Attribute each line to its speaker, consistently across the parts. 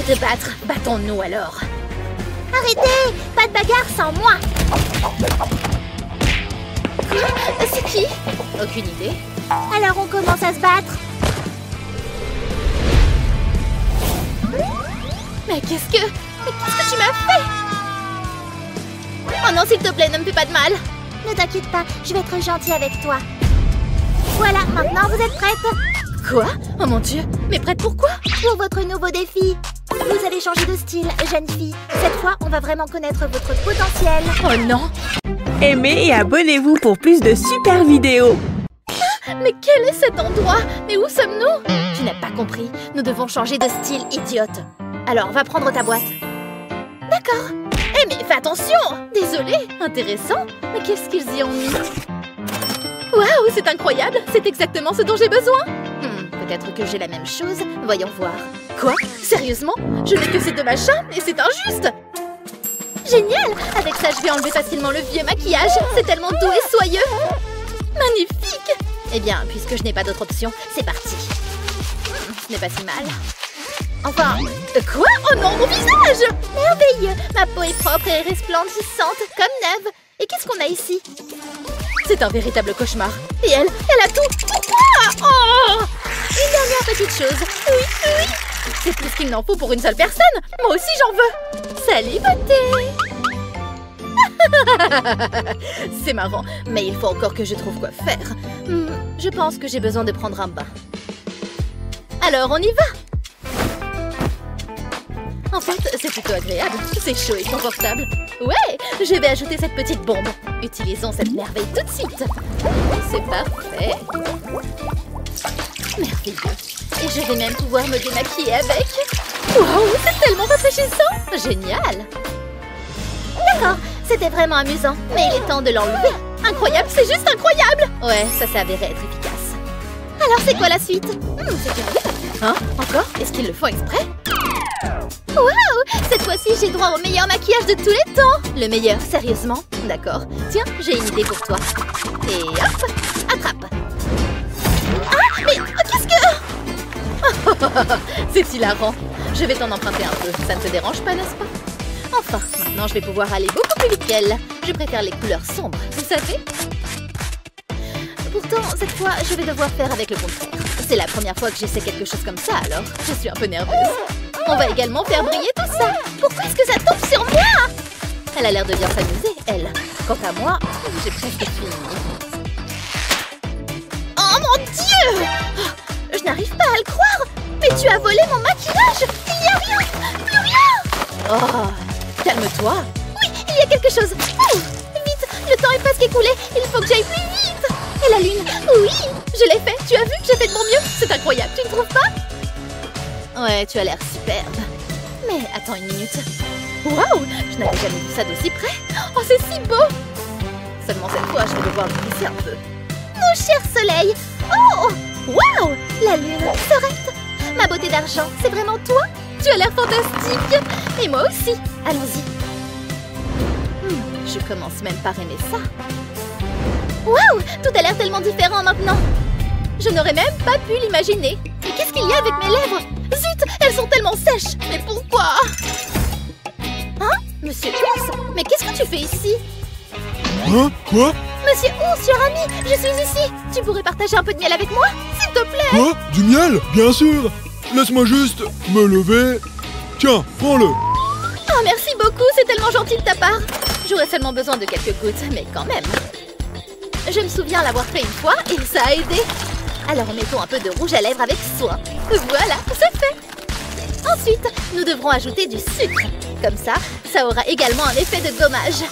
Speaker 1: te battre. Battons-nous alors.
Speaker 2: Arrêtez! Pas de bagarre sans moi!
Speaker 1: Quoi? C'est qui? Aucune idée.
Speaker 2: Alors on commence à se battre.
Speaker 1: Mais qu'est-ce que tu m'as fait? Oh non, s'il te plaît, ne me fais pas de mal.
Speaker 2: Ne t'inquiète pas, je vais être gentille avec toi. Voilà, maintenant vous êtes prête?
Speaker 1: Quoi? Oh mon Dieu, mais prête pour quoi?
Speaker 2: Pour votre nouveau défi. Vous allez changer de style, jeune fille. Cette fois, on va vraiment connaître votre potentiel.
Speaker 1: Oh non!
Speaker 3: Aimez et abonnez-vous pour plus de super vidéos.
Speaker 1: Mais quel est cet endroit? Mais où sommes-nous? Tu n'as pas compris. Nous devons changer de style, idiote. Alors, va prendre ta boîte. D'accord. Eh mais fais attention! Désolée, intéressant. Mais qu'est-ce qu'ils y ont mis? Waouh, c'est incroyable! C'est exactement ce dont j'ai besoin. Peut-être que j'ai la même chose. Voyons voir. Quoi? Sérieusement? Je n'ai que ces deux machins et c'est injuste! Génial! Avec ça, je vais enlever facilement le vieux maquillage. C'est tellement doux et soyeux. Magnifique! Eh bien, puisque je n'ai pas d'autre option, c'est parti. Ce n'est pas si mal. Enfin, quoi? Oh non, mon visage! Merveilleux! Ma peau est propre et resplendissante, comme neuve. Et qu'est-ce qu'on a ici? C'est un véritable cauchemar. Et elle a tout! Pourquoi? Oh! Une dernière petite chose. Oui, oui! C'est plus qu'il n'en faut pour une seule personne. Moi aussi, j'en veux. Salut, beauté! C'est marrant, mais il faut encore que je trouve quoi faire. Je pense que j'ai besoin de prendre un bain. Alors, on y va! En fait, c'est plutôt agréable. C'est chaud et confortable. Ouais, je vais ajouter cette petite bombe. Utilisons cette merveille tout de suite. C'est parfait. Merveilleux. Et je vais même pouvoir me démaquiller avec. Waouh, c'est tellement rafraîchissant. Génial. D'accord, c'était vraiment amusant. Mais il est temps de l'enlever. Incroyable, c'est juste incroyable. Ouais, ça s'est avéré être efficace. Alors, c'est quoi la suite? C'est curieux. Hein? Encore? Est-ce qu'ils le font exprès? Waouh! Cette fois-ci, j'ai droit au meilleur maquillage de tous les temps! Le meilleur, sérieusement? D'accord. Tiens, j'ai une idée pour toi. Et hop! Attrape! Ah! Mais qu'est-ce que... C'est hilarant! Je vais t'en emprunter un peu. Ça ne te dérange pas, n'est-ce pas? Enfin, maintenant, je vais pouvoir aller beaucoup plus vite qu'elle. Je préfère les couleurs sombres, vous savez? Pourtant, cette fois, je vais devoir faire avec le contraire. C'est la première fois que j'essaie quelque chose comme ça, alors je suis un peu nerveuse. On va également faire briller tout ça. Pourquoi est-ce que ça tombe sur moi? Elle a l'air de bien s'amuser, elle. Quant à moi, j'ai presque fini. Oh mon Dieu! Je n'arrive pas à le croire. Mais tu as volé mon maquillage. Il n'y a rien. Plus rien. Oh, calme-toi. Oui, il y a quelque chose. Vite, le temps est presque écoulé. Il faut que j'aille plus vite. Et la lune, oui, je l'ai fait. Tu as vu? J'ai fait de mon mieux. C'est incroyable, tu ne trouves pas? Ouais, tu as l'air superbe. Mais attends une minute. Waouh! Je n'avais jamais vu ça d'aussi près. Oh, c'est si beau! Seulement cette fois, je vais devoir me glisser un peu. Mon cher soleil! Oh! Waouh! La lune s'arrête! Ma beauté d'argent, c'est vraiment toi? Tu as l'air fantastique! Et moi aussi! Allons-y! Je commence même par aimer ça. Waouh! Tout a l'air tellement différent maintenant! Je n'aurais même pas pu l'imaginer. Et qu'est-ce qu'il y a avec mes lèvres? Zut! Elles sont tellement sèches! Mais pourquoi? Hein? Monsieur Ours? Mais qu'est-ce que tu fais ici?
Speaker 4: Hein? Quoi?
Speaker 1: Monsieur Ours, cher ami! Je suis ici! Tu pourrais partager un peu de miel avec moi? S'il te plaît!
Speaker 4: Quoi? Du miel? Bien sûr! Laisse-moi juste me lever. Tiens, prends-le!
Speaker 1: Oh, merci beaucoup! C'est tellement gentil de ta part! J'aurais seulement besoin de quelques gouttes, mais quand même. Je me souviens l'avoir fait une fois et ça a aidé. Alors mettons un peu de rouge à lèvres avec soin. Voilà, c'est fait. Ensuite, nous devrons ajouter du sucre. Comme ça, ça aura également un effet de gommage.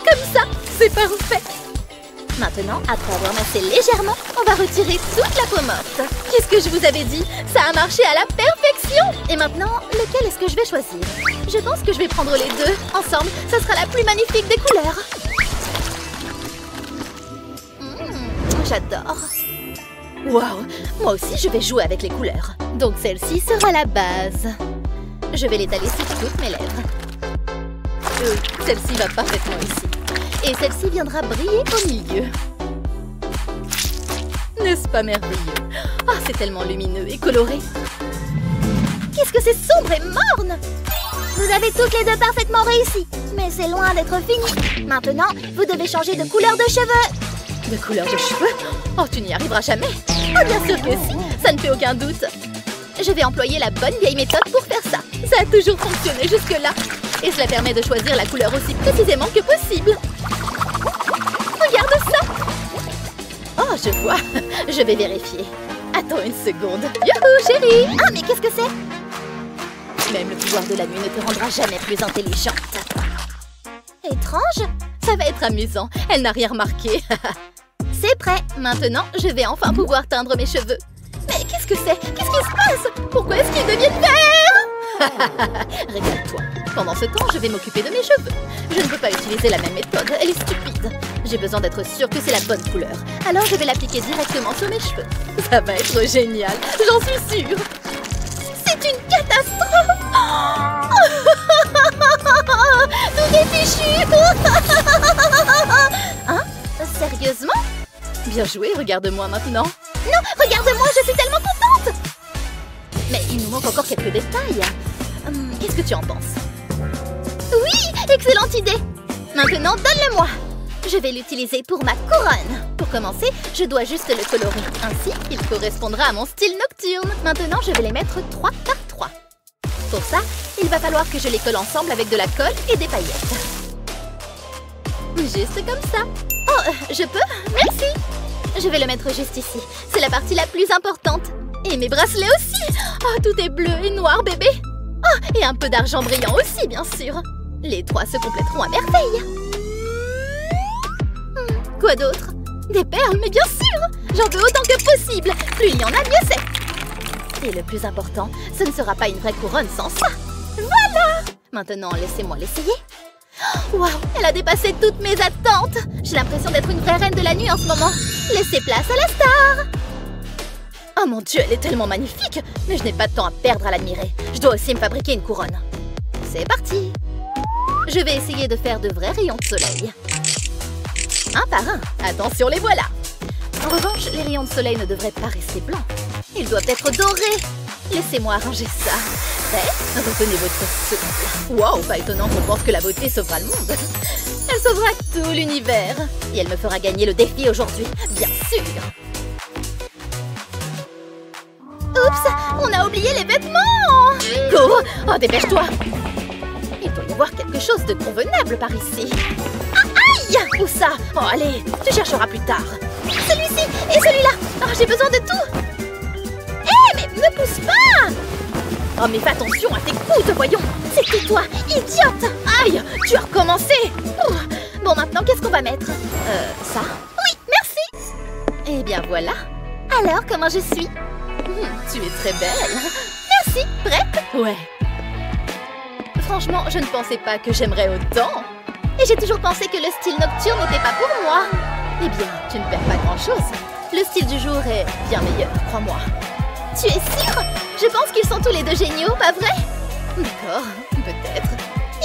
Speaker 1: Comme ça, c'est parfait. Maintenant, après avoir massé légèrement, on va retirer toute la peau morte. Qu'est-ce que je vous avais dit? Ça a marché à la perfection. Et maintenant, lequel est-ce que je vais choisir? Je pense que je vais prendre les deux. Ensemble, ça sera la plus magnifique des couleurs. J'adore. Waouh, moi aussi je vais jouer avec les couleurs. Donc celle-ci sera la base. Je vais l'étaler sur toutes mes lèvres. Celle-ci va parfaitement ici. Et celle-ci viendra briller au milieu. N'est-ce pas merveilleux? Ah, c'est tellement lumineux et coloré. qu'est-ce que c'est sombre et morne!
Speaker 2: Vous avez toutes les deux parfaitement réussi. Mais c'est loin d'être fini. Maintenant, vous devez changer de couleur de cheveux.
Speaker 1: De couleur de cheveux? Oh, tu n'y arriveras jamais! Oh, bien sûr que si! Ça ne fait aucun doute! Je vais employer la bonne vieille méthode pour faire ça. Ça a toujours fonctionné jusque-là. Et cela permet de choisir la couleur aussi précisément que possible. Regarde ça! Oh, je vois. Je vais vérifier. Attends une seconde. Youhou, chérie!
Speaker 2: Ah, mais qu'est-ce que c'est?
Speaker 1: Même le pouvoir de la nuit ne te rendra jamais plus intelligente.
Speaker 2: Étrange.
Speaker 1: Ça va être amusant. Elle n'a rien remarqué. C'est prêt. Maintenant, je vais enfin pouvoir teindre mes cheveux. Mais qu'est-ce que c'est? Qu'est-ce qui se passe? Pourquoi est-ce qu'ils deviennent verts? Regarde-toi. Pendant ce temps, je vais m'occuper de mes cheveux. Je ne peux pas utiliser la même méthode. Elle est stupide. J'ai besoin d'être sûre que c'est la bonne couleur. Alors, je vais l'appliquer directement sur mes cheveux. Ça va être génial. J'en suis sûre. C'est une catastrophe. Tout est fichu. Hein? Sérieusement? Bien joué, regarde-moi maintenant.
Speaker 2: Non, regarde-moi, je suis tellement contente.
Speaker 1: Mais il nous manque encore quelques détails. Qu'est-ce que tu en penses?
Speaker 2: Oui, excellente idée.
Speaker 1: Maintenant, donne-le-moi. Je vais l'utiliser pour ma couronne. Pour commencer, je dois juste le colorer. Ainsi, il correspondra à mon style nocturne. Maintenant, je vais les mettre 3 par 3. Pour ça, il va falloir que je les colle ensemble avec de la colle et des paillettes. Juste comme ça. Oh, je peux? Merci. Je vais le mettre juste ici. C'est la partie la plus importante. Et mes bracelets aussi. Oh, tout est bleu et noir, bébé. Oh, et un peu d'argent brillant aussi, bien sûr. Les trois se compléteront à merveille. Quoi d'autre? Des perles, mais bien sûr. J'en veux autant que possible. Plus il y en a, mieux c'est. Et le plus important, ce ne sera pas une vraie couronne sans ça. Voilà. Maintenant, laissez-moi l'essayer. Waouh, elle a dépassé toutes mes attentes. J'ai l'impression d'être une vraie reine de la nuit en ce moment. Laissez place à la star. Oh mon Dieu, elle est tellement magnifique. Mais je n'ai pas de temps à perdre à l'admirer. Je dois aussi me fabriquer une couronne. C'est parti. Je vais essayer de faire de vrais rayons de soleil. Un par un. Attention, les voilà. En revanche, les rayons de soleil ne devraient pas rester blancs. Ils doivent être dorés. Laissez-moi arranger ça. Prêt? Retenez votre souffle. Waouh, pas étonnant qu'on pense que la beauté sauvera le monde. Elle sauvera tout l'univers. Et elle me fera gagner le défi aujourd'hui, bien sûr. Oups, on a oublié les vêtements. Cours. Oh, dépêche-toi. Il doit y avoir quelque chose de convenable par ici. Aïe! Où ça? Oh, allez, tu chercheras plus tard. Celui-ci et celui-là. Oh, j'ai besoin de tout. Hé, mais ne pousse pas! Oh, mais fais attention à tes coudes, voyons. C'était toi, idiote. Aïe, tu as recommencé. Bon, maintenant, qu'est-ce qu'on va mettre? Ça? Oui, merci. Eh bien, voilà. Alors, comment je suis? Tu es très belle. Merci, prête? Ouais. Franchement, je ne pensais pas que j'aimerais autant. Et j'ai toujours pensé que le style nocturne n'était pas pour moi. Eh bien, tu ne perds pas grand-chose. Le style du jour est bien meilleur, crois-moi. Tu es sûre? Je pense qu'ils sont tous les deux géniaux, pas vrai? D'accord, peut-être.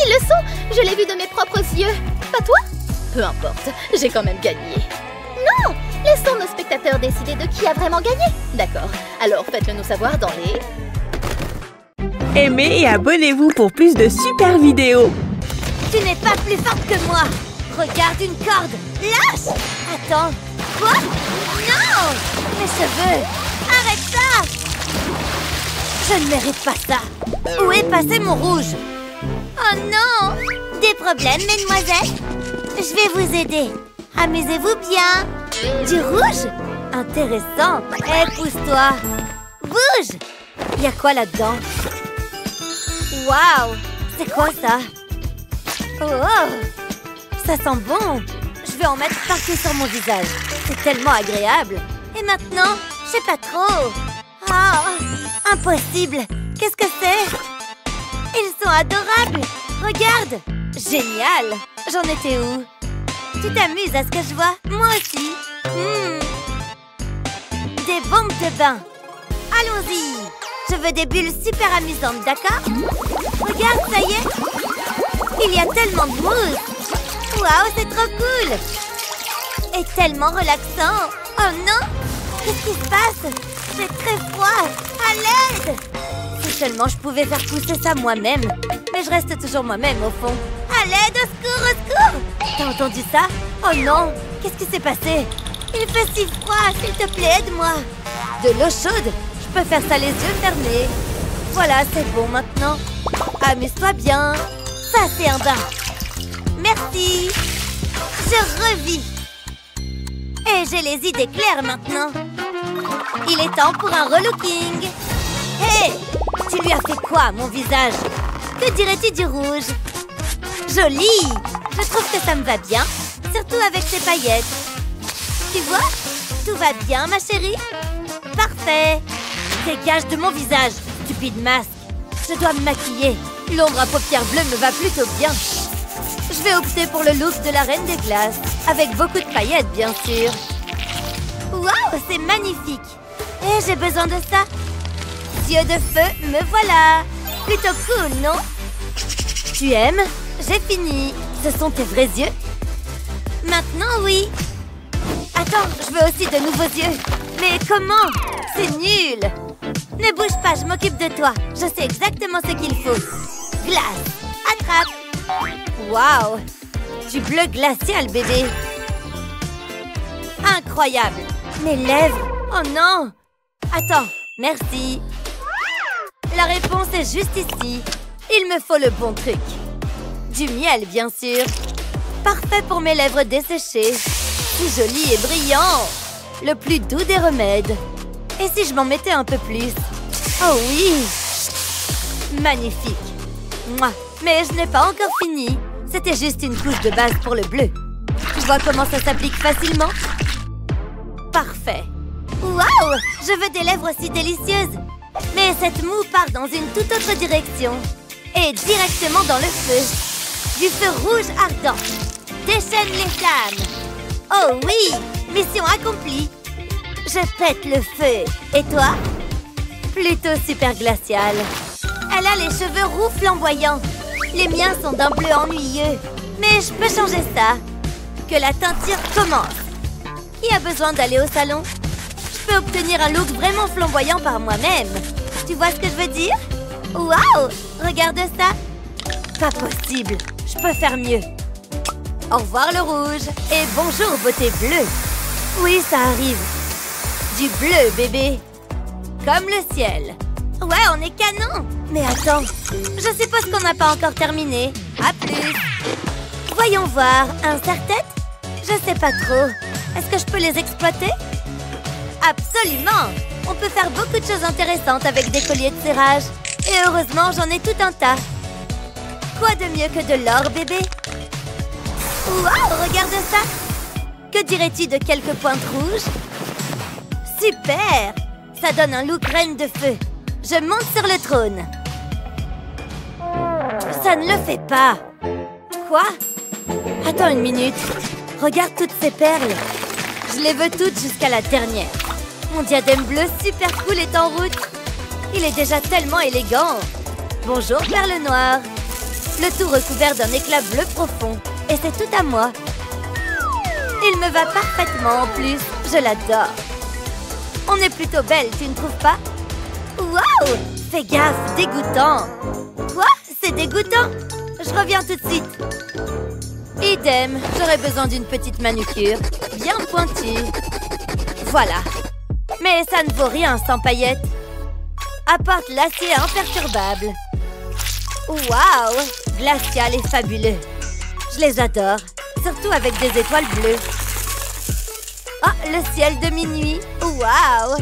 Speaker 1: Ils le sont, je l'ai vu de mes propres yeux. Pas toi? Peu importe, j'ai quand même gagné. Non! Laissons nos spectateurs décider de qui a vraiment gagné. D'accord, alors faites-le nous savoir dans les...
Speaker 3: Aimez et abonnez-vous pour plus de super vidéos.
Speaker 2: Tu n'es pas plus forte que moi. Regarde une corde. Lâche! Attends. Quoi? Non! Mes cheveux! Arrête ça! Je ne mérite pas ça. Où est passé mon rouge? Oh non! Des problèmes, mesdemoiselles? Je vais vous aider. Amusez-vous bien. Du rouge? Intéressant. Eh, pousse-toi. Bouge! Il y a quoi là-dedans? Waouh! C'est quoi ça? Oh! Ça sent bon! Je vais en mettre partout sur mon visage. C'est tellement agréable. Et maintenant, je sais pas trop. Ah! Impossible! Qu'est-ce que c'est? Ils sont adorables! Regarde! Génial! J'en étais où? Tu t'amuses à ce que je vois? Moi aussi! Des bombes de bain! Allons-y! Je veux des bulles super amusantes, d'accord? Regarde, ça y est! Il y a tellement de mousse! Waouh, c'est trop cool! Et tellement relaxant! Oh non! Qu'est-ce qui se passe? j'ai très froid. À l'aide! Si seulement je pouvais faire pousser ça moi-même. Mais je reste toujours moi-même au fond. À l'aide, au secours, au secours! T'as entendu ça? Oh non! Qu'est-ce qui s'est passé? Il fait si froid, s'il te plaît, aide-moi! De l'eau chaude? Je peux faire ça les yeux fermés. Voilà, c'est bon maintenant. Amuse-toi bien. Ça, c'est un bain. Merci. Je revis. Et j'ai les idées claires maintenant. Il est temps pour un relooking. Hé! Tu lui as fait quoi à mon visage? Que dirais-tu du rouge? Joli! Je trouve que ça me va bien. Surtout avec ces paillettes. Tu vois? Tout va bien, ma chérie? Parfait! Dégage de mon visage, stupide masque. Je dois me maquiller. L'ombre à paupières bleues me va plutôt bien. Je vais opter pour le look de la Reine des Glaces. Avec beaucoup de paillettes, bien sûr. Waouh, c'est magnifique! Et j'ai besoin de ça. Yeux de feu, me voilà. Plutôt cool, non? Tu aimes? J'ai fini. Ce sont tes vrais yeux? Maintenant, oui. Attends, je veux aussi de nouveaux yeux. Mais comment? C'est nul! Ne bouge pas, je m'occupe de toi. Je sais exactement ce qu'il faut. Glace, attrape! Waouh! Du bleu glacial, bébé. Incroyable! Mes lèvres! Oh non! Attends, merci. La réponse est juste ici. Il me faut le bon truc. Du miel, bien sûr. Parfait pour mes lèvres desséchées. Si joli et brillant. Le plus doux des remèdes. Et si je m'en mettais un peu plus? Oh oui! Magnifique! Mouah. Mais je n'ai pas encore fini. C'était juste une couche de base pour le bleu. Tu vois comment ça s'applique facilement? Parfait! Waouh! Je veux des lèvres aussi délicieuses! Mais cette moue part dans une toute autre direction. Et directement dans le feu. Du feu rouge ardent. Déchaîne les flammes. Oh oui! Mission accomplie! Je pète le feu. Et toi? Plutôt super glacial. Elle a les cheveux roux flamboyants. Les miens sont d'un bleu ennuyeux. Mais je peux changer ça. Que la teinture commence. Qui a besoin d'aller au salon? Je peux obtenir un look vraiment flamboyant par moi-même. Tu vois ce que je veux dire? Waouh! Regarde ça. Pas possible. Je peux faire mieux. Au revoir le rouge. Et bonjour beauté bleue. Oui, ça arrive. Du bleu, bébé. Comme le ciel. Ouais, on est canon. Mais attends, je suppose qu'on n'a pas encore terminé. À plus. Voyons voir. Un serre-tête? Je sais pas trop. Est-ce que je peux les exploiter? Absolument. On peut faire beaucoup de choses intéressantes avec des colliers de serrage. Et heureusement, j'en ai tout un tas. Quoi de mieux que de l'or, bébé? Waouh, regarde ça. Que dirais-tu de quelques pointes rouges? Super! Ça donne un look reine de feu. Je monte sur le trône. Ça ne le fait pas. Quoi? Attends une minute. Regarde toutes ces perles. Je les veux toutes jusqu'à la dernière. Mon diadème bleu super cool est en route. Il est déjà tellement élégant. Bonjour, perle noire. Le tout recouvert d'un éclat bleu profond. Et c'est tout à moi. Il me va parfaitement en plus. Je l'adore. On est plutôt belle, tu ne trouves pas? Waouh! Fais gaffe, dégoûtant. Quoi? C'est dégoûtant? Je reviens tout de suite. Idem, j'aurais besoin d'une petite manucure. Bien pointue. Voilà. Mais ça ne vaut rien sans paillettes. Apporte l'acier imperturbable. Waouh! Glacial et fabuleux. Je les adore. Surtout avec des étoiles bleues. Oh, le ciel de minuit. Waouh!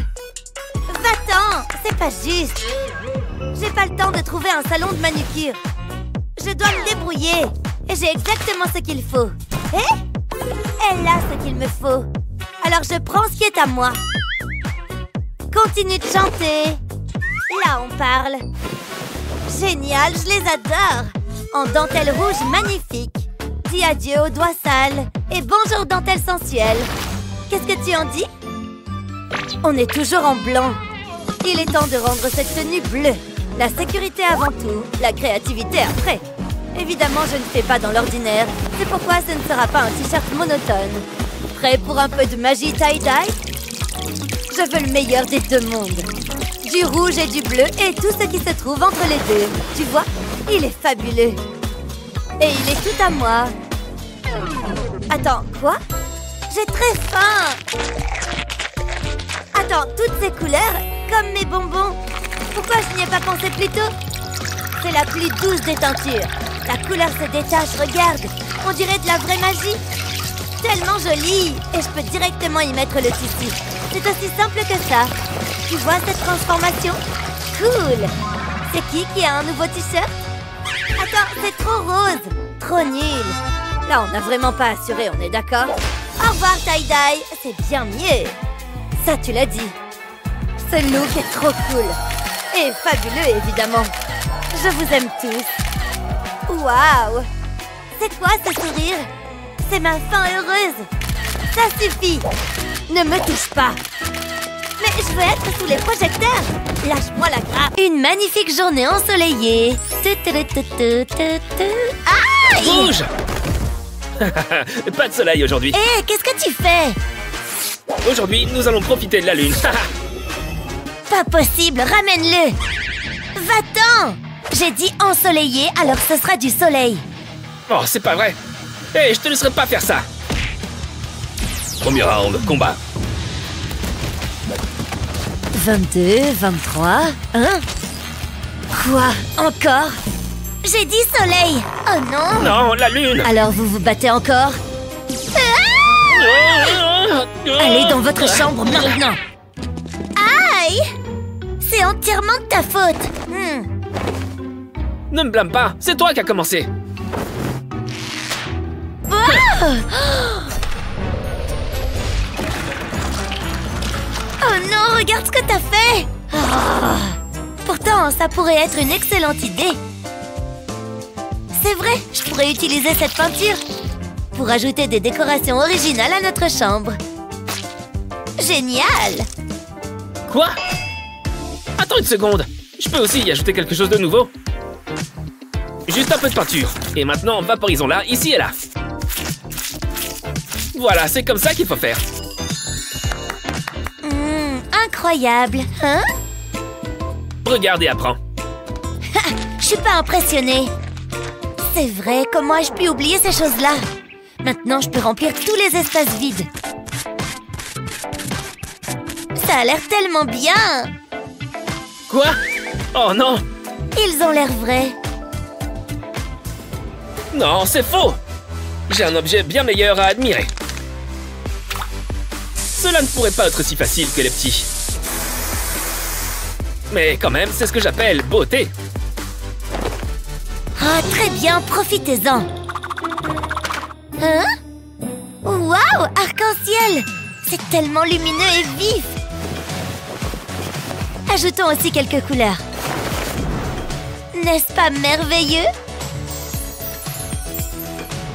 Speaker 2: Va-t'en! C'est pas juste. J'ai pas le temps de trouver un salon de manucure. Je dois me débrouiller. Et j'ai exactement ce qu'il faut. Eh? Elle a ce qu'il me faut. Alors je prends ce qui est à moi. Continue de chanter. Là, on parle. Génial, je les adore. En dentelle rouge magnifique. Dis adieu aux doigts sales. Et bonjour dentelle sensuelle. Qu'est-ce que tu en dis? On est toujours en blanc. Il est temps de rendre cette tenue bleue. La sécurité avant tout, la créativité après. Évidemment, je ne fais pas dans l'ordinaire. C'est pourquoi ce ne sera pas un t-shirt monotone. Prêt pour un peu de magie tie-dye? Je veux le meilleur des deux mondes. Du rouge et du bleu et tout ce qui se trouve entre les deux. Tu vois, il est fabuleux. Et il est tout à moi. Attends, quoi? J'ai très faim. Attends, toutes ces couleurs, comme mes bonbons. Pourquoi je n'y ai pas pensé plus tôt? C'est la plus douce des teintures. La couleur se détache, regarde. On dirait de la vraie magie. Tellement jolie. Et je peux directement y mettre le tissu. C'est aussi simple que ça. Tu vois cette transformation? Cool. C'est qui a un nouveau t-shirt? Attends, c'est trop rose. Trop nul. Là, on n'a vraiment pas assuré, on est d'accord? Au revoir, tie-dye. C'est bien mieux. Ça, tu l'as dit. Ce look est trop cool. Et fabuleux, évidemment. Je vous aime tous. Waouh! C'est quoi ce sourire? C'est ma fin heureuse. Ça suffit. Ne me touche pas. Mais je veux être sous les projecteurs. Lâche-moi la grappe. Une magnifique journée ensoleillée. Aïe!
Speaker 5: Bouge! Pas de soleil aujourd'hui.
Speaker 2: Hé, qu'est-ce que tu fais?
Speaker 5: Aujourd'hui, nous allons profiter de la lune.
Speaker 2: Pas possible, ramène-le. Va-t'en. J'ai dit ensoleillé, alors ce sera du soleil.
Speaker 5: Oh, c'est pas vrai. Hé, je te laisserai pas faire ça. Premier round, combat.
Speaker 2: 22, 23, hein? Quoi? Encore? J'ai dit soleil. Oh non.
Speaker 5: Non, la lune.
Speaker 2: Alors vous vous battez encore? Allez dans votre chambre maintenant. Aïe! C'est entièrement de ta faute.
Speaker 5: Ne me blâme pas, c'est toi qui as commencé.
Speaker 2: Oh non, regarde ce que t'as fait. Pourtant, ça pourrait être une excellente idée. C'est vrai, je pourrais utiliser cette peinture pour ajouter des décorations originales à notre chambre. Génial!
Speaker 5: Quoi? Attends une seconde. Je peux aussi y ajouter quelque chose de nouveau. Juste un peu de peinture. Et maintenant, vaporisons-la ici et là. Voilà, c'est comme ça qu'il faut faire.
Speaker 2: Incroyable, hein?
Speaker 5: Regarde et apprends.
Speaker 2: Je suis pas impressionnée. C'est vrai, comment ai-je pu oublier ces choses-là? Maintenant, je peux remplir tous les espaces vides. Ça a l'air tellement bien!
Speaker 5: Quoi? Oh non!
Speaker 2: Ils ont l'air vrais.
Speaker 5: Non, c'est faux! J'ai un objet bien meilleur à admirer. Cela ne pourrait pas être si facile que les petits. Mais quand même, c'est ce que j'appelle beauté.
Speaker 2: Ah, très bien, profitez-en. Hein? Waouh, arc-en-ciel! C'est tellement lumineux et vif! Ajoutons aussi quelques couleurs. N'est-ce pas merveilleux?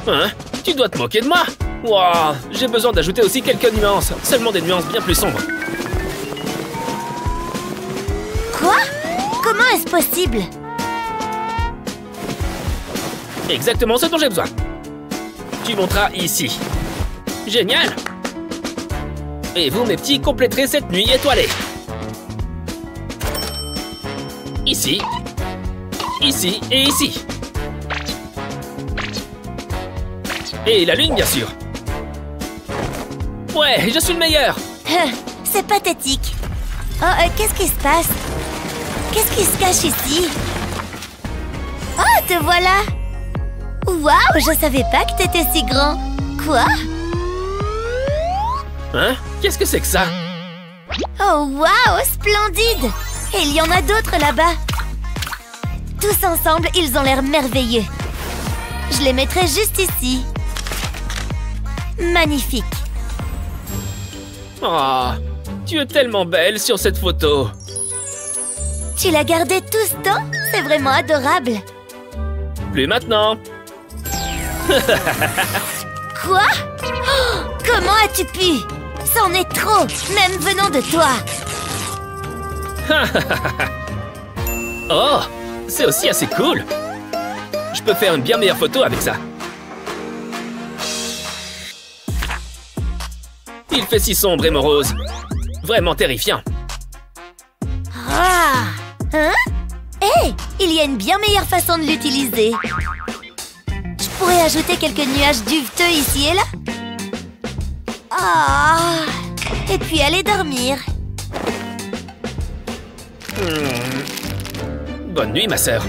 Speaker 5: Hein? Tu dois te moquer de moi! Wow, j'ai besoin d'ajouter aussi quelques nuances. Seulement des nuances bien plus sombres.
Speaker 2: Quoi? Comment est-ce possible?
Speaker 5: Exactement ce dont j'ai besoin. Tu monteras ici. Génial! Et vous, mes petits, compléterez cette nuit étoilée. Ici. Ici et ici. Et la lune, bien sûr. Ouais, je suis le meilleur.
Speaker 2: C'est pathétique. Oh, qu'est-ce qui se passe? Qu'est-ce qui se cache ici? Oh, te voilà! Waouh, je savais pas que t'étais si grand. Quoi?
Speaker 5: Hein? Qu'est-ce que c'est que ça?
Speaker 2: Oh, waouh, splendide! Et il y en a d'autres là-bas. Tous ensemble, ils ont l'air merveilleux. Je les mettrai juste ici. Magnifique.
Speaker 5: Oh, tu es tellement belle sur cette photo.
Speaker 2: Tu l'as gardé tout ce temps? C'est vraiment adorable.
Speaker 5: Plus maintenant.
Speaker 2: Quoi? Oh, comment as-tu pu? C'en est trop, même venant de toi.
Speaker 5: Oh, c'est aussi assez cool. Je peux faire une bien meilleure photo avec ça. Il fait si sombre et morose. Vraiment terrifiant.
Speaker 2: Ah! Hein? Hé! Il y a une bien meilleure façon de l'utiliser. Je pourrais ajouter quelques nuages duveteux ici et là. Ah! Et puis aller dormir.
Speaker 5: Bonne nuit, ma sœur.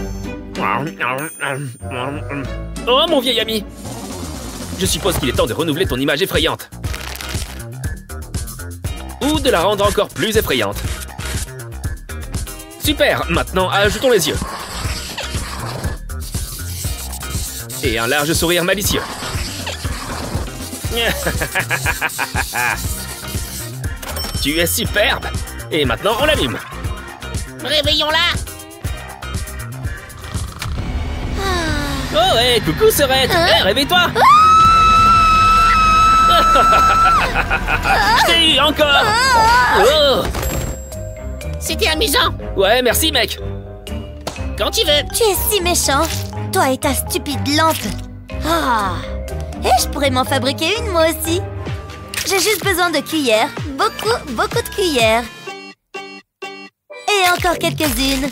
Speaker 5: Oh, mon vieil ami. Je suppose qu'il est temps de renouveler ton image effrayante. Ou de la rendre encore plus effrayante. Super, maintenant ajoutons les yeux. Et un large sourire malicieux. Tu es superbe. Et maintenant on l'allume.
Speaker 1: Réveillons-la.
Speaker 5: Oh, hé, coucou, sœurette. Hé, réveille-toi. Je t'ai eu encore. Oh.
Speaker 1: C'était amusant.
Speaker 5: Ouais, merci, mec.
Speaker 1: Quand tu veux.
Speaker 2: Tu es si méchant. Toi et ta stupide lampe. Ah! Et je pourrais m'en fabriquer une moi aussi. J'ai juste besoin de cuillères. Beaucoup de cuillères. Et encore quelques-unes.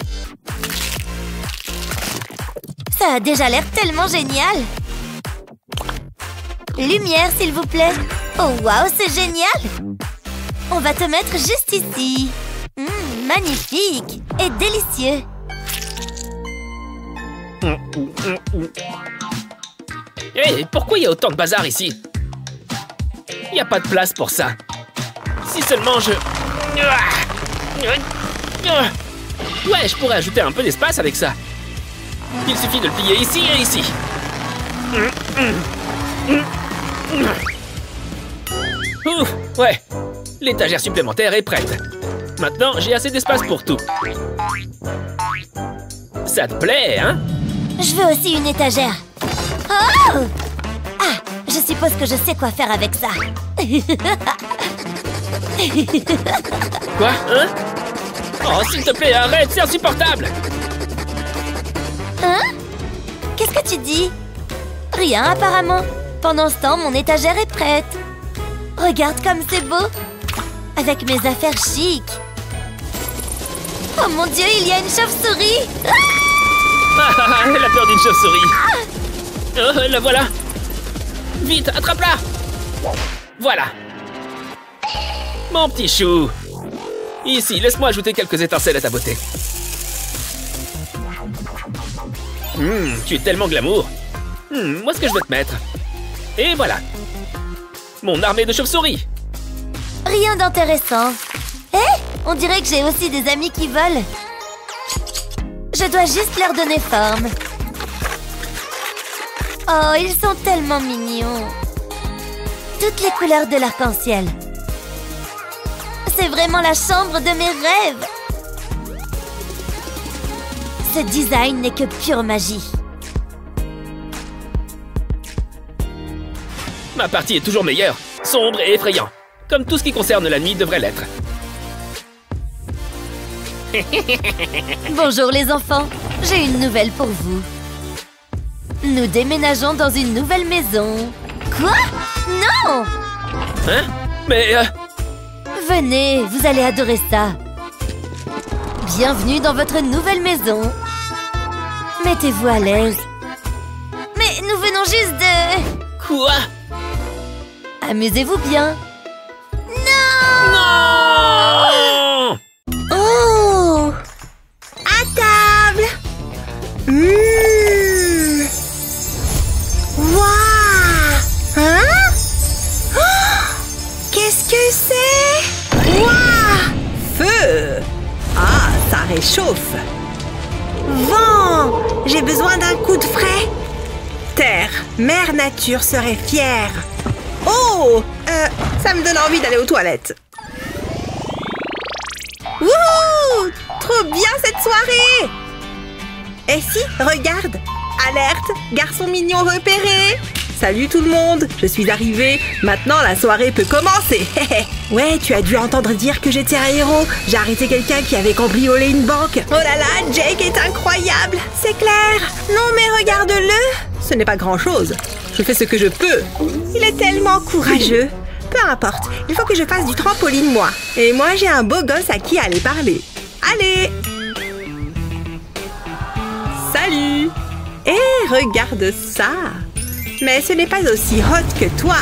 Speaker 2: Ça a déjà l'air tellement génial. Lumière, s'il vous plaît. Oh, waouh, c'est génial. On va te mettre juste ici. Magnifique et délicieux.
Speaker 5: Hé, pourquoi il y a autant de bazar ici? Il n'y a pas de place pour ça. Si seulement je... Ouais, je pourrais ajouter un peu d'espace avec ça. Il suffit de le plier ici et ici. Ouf, ouais. L'étagère supplémentaire est prête. Maintenant, j'ai assez d'espace pour tout. Ça te plaît, hein?
Speaker 2: Je veux aussi une étagère. Oh! Ah, je suppose que je sais quoi faire avec ça.
Speaker 5: Quoi? Hein? Oh, s'il te plaît, arrête, c'est insupportable!
Speaker 2: Hein? Qu'est-ce que tu dis? Rien, apparemment. Pendant ce temps, mon étagère est prête. Regarde comme c'est beau. Avec mes affaires chic. Oh mon Dieu, il y a une chauve-souris!
Speaker 5: Ah, elle a peur d'une chauve-souris. Oh, la voilà. Vite, attrape-la. Voilà. Mon petit chou. Ici, laisse-moi ajouter quelques étincelles à ta beauté. Tu es tellement glamour. Moi, ce que je veux te mettre. Et voilà. Mon armée de chauves-souris.
Speaker 2: Rien d'intéressant. Hé, on dirait que j'ai aussi des amis qui volent. Je dois juste leur donner forme. Oh, ils sont tellement mignons. Toutes les couleurs de l'arc-en-ciel. C'est vraiment la chambre de mes rêves. Ce design n'est que pure magie.
Speaker 5: Ma partie est toujours meilleure, sombre et effrayant. Comme tout ce qui concerne la nuit devrait l'être.
Speaker 2: Bonjour les enfants, j'ai une nouvelle pour vous. Nous déménageons dans une nouvelle maison. Quoi? Non!
Speaker 5: Hein? Mais...
Speaker 2: Venez, vous allez adorer ça. Bienvenue dans votre nouvelle maison. Mettez-vous à l'aise. Mais nous venons juste de...
Speaker 5: Quoi?
Speaker 2: Amusez-vous bien.
Speaker 5: Non!
Speaker 3: Oh! À table! Waouh! Hein? Oh! Qu'est-ce que c'est? Waouh! Feu! Ah, ça réchauffe! Vent! J'ai besoin d'un coup de frais! Terre, Mère Nature serait fière! Oh! Ça me donne envie d'aller aux toilettes! Wouhou! Trop bien cette soirée! Et si, regarde! Alerte! Garçon mignon repéré! Salut tout le monde! Je suis arrivée! Maintenant la soirée peut commencer! Ouais, tu as dû entendre dire que j'étais un héros! J'ai arrêté quelqu'un qui avait cambriolé une banque! Oh là là, Jake est incroyable! C'est clair! Non mais regarde-le! Ce n'est pas grand-chose! Je fais ce que je peux! Il est tellement courageux! Peu importe, il faut que je fasse du trampoline, moi. Et moi, j'ai un beau gosse à qui aller parler. Allez! Salut! Et regarde ça! Mais ce n'est pas aussi hot que toi.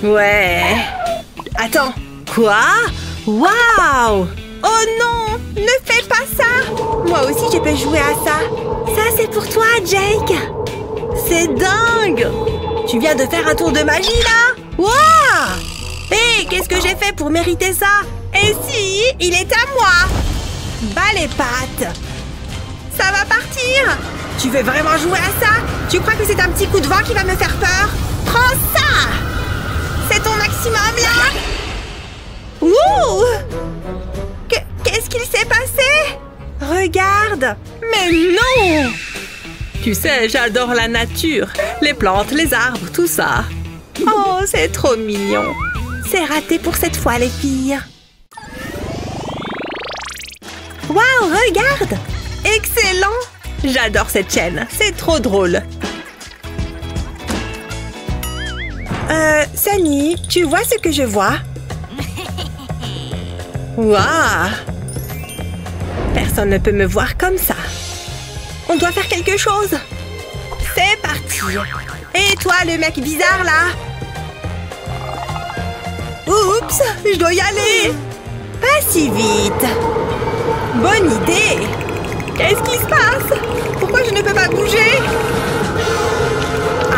Speaker 3: Ouais. Attends. Quoi? Waouh! Oh non! Ne fais pas ça! Moi aussi, je peux jouer à ça. Ça, c'est pour toi, Jake. C'est dingue! Tu viens de faire un tour de magie, là? Waouh! Hé, qu'est-ce que j'ai fait pour mériter ça? Et si il est à moi? Bas les pattes! Ça va partir! Tu veux vraiment jouer à ça? Tu crois que c'est un petit coup de vent qui va me faire peur? Prends ça! C'est ton maximum, là? Ouh! Qu'est-ce qu'il s'est passé? Regarde! Mais non! Tu sais, j'adore la nature. Les plantes, les arbres, tout ça. Oh, c'est trop mignon. C'est raté pour cette fois, les filles. Waouh, regarde! Excellent! J'adore cette chaîne. C'est trop drôle. Sunny, tu vois ce que je vois? Waouh! Personne ne peut me voir comme ça. On doit faire quelque chose. C'est parti. Et toi, le mec bizarre, là? Oups, je dois y aller. Pas si vite. Bonne idée. Qu'est-ce qui se passe? Pourquoi je ne peux pas bouger?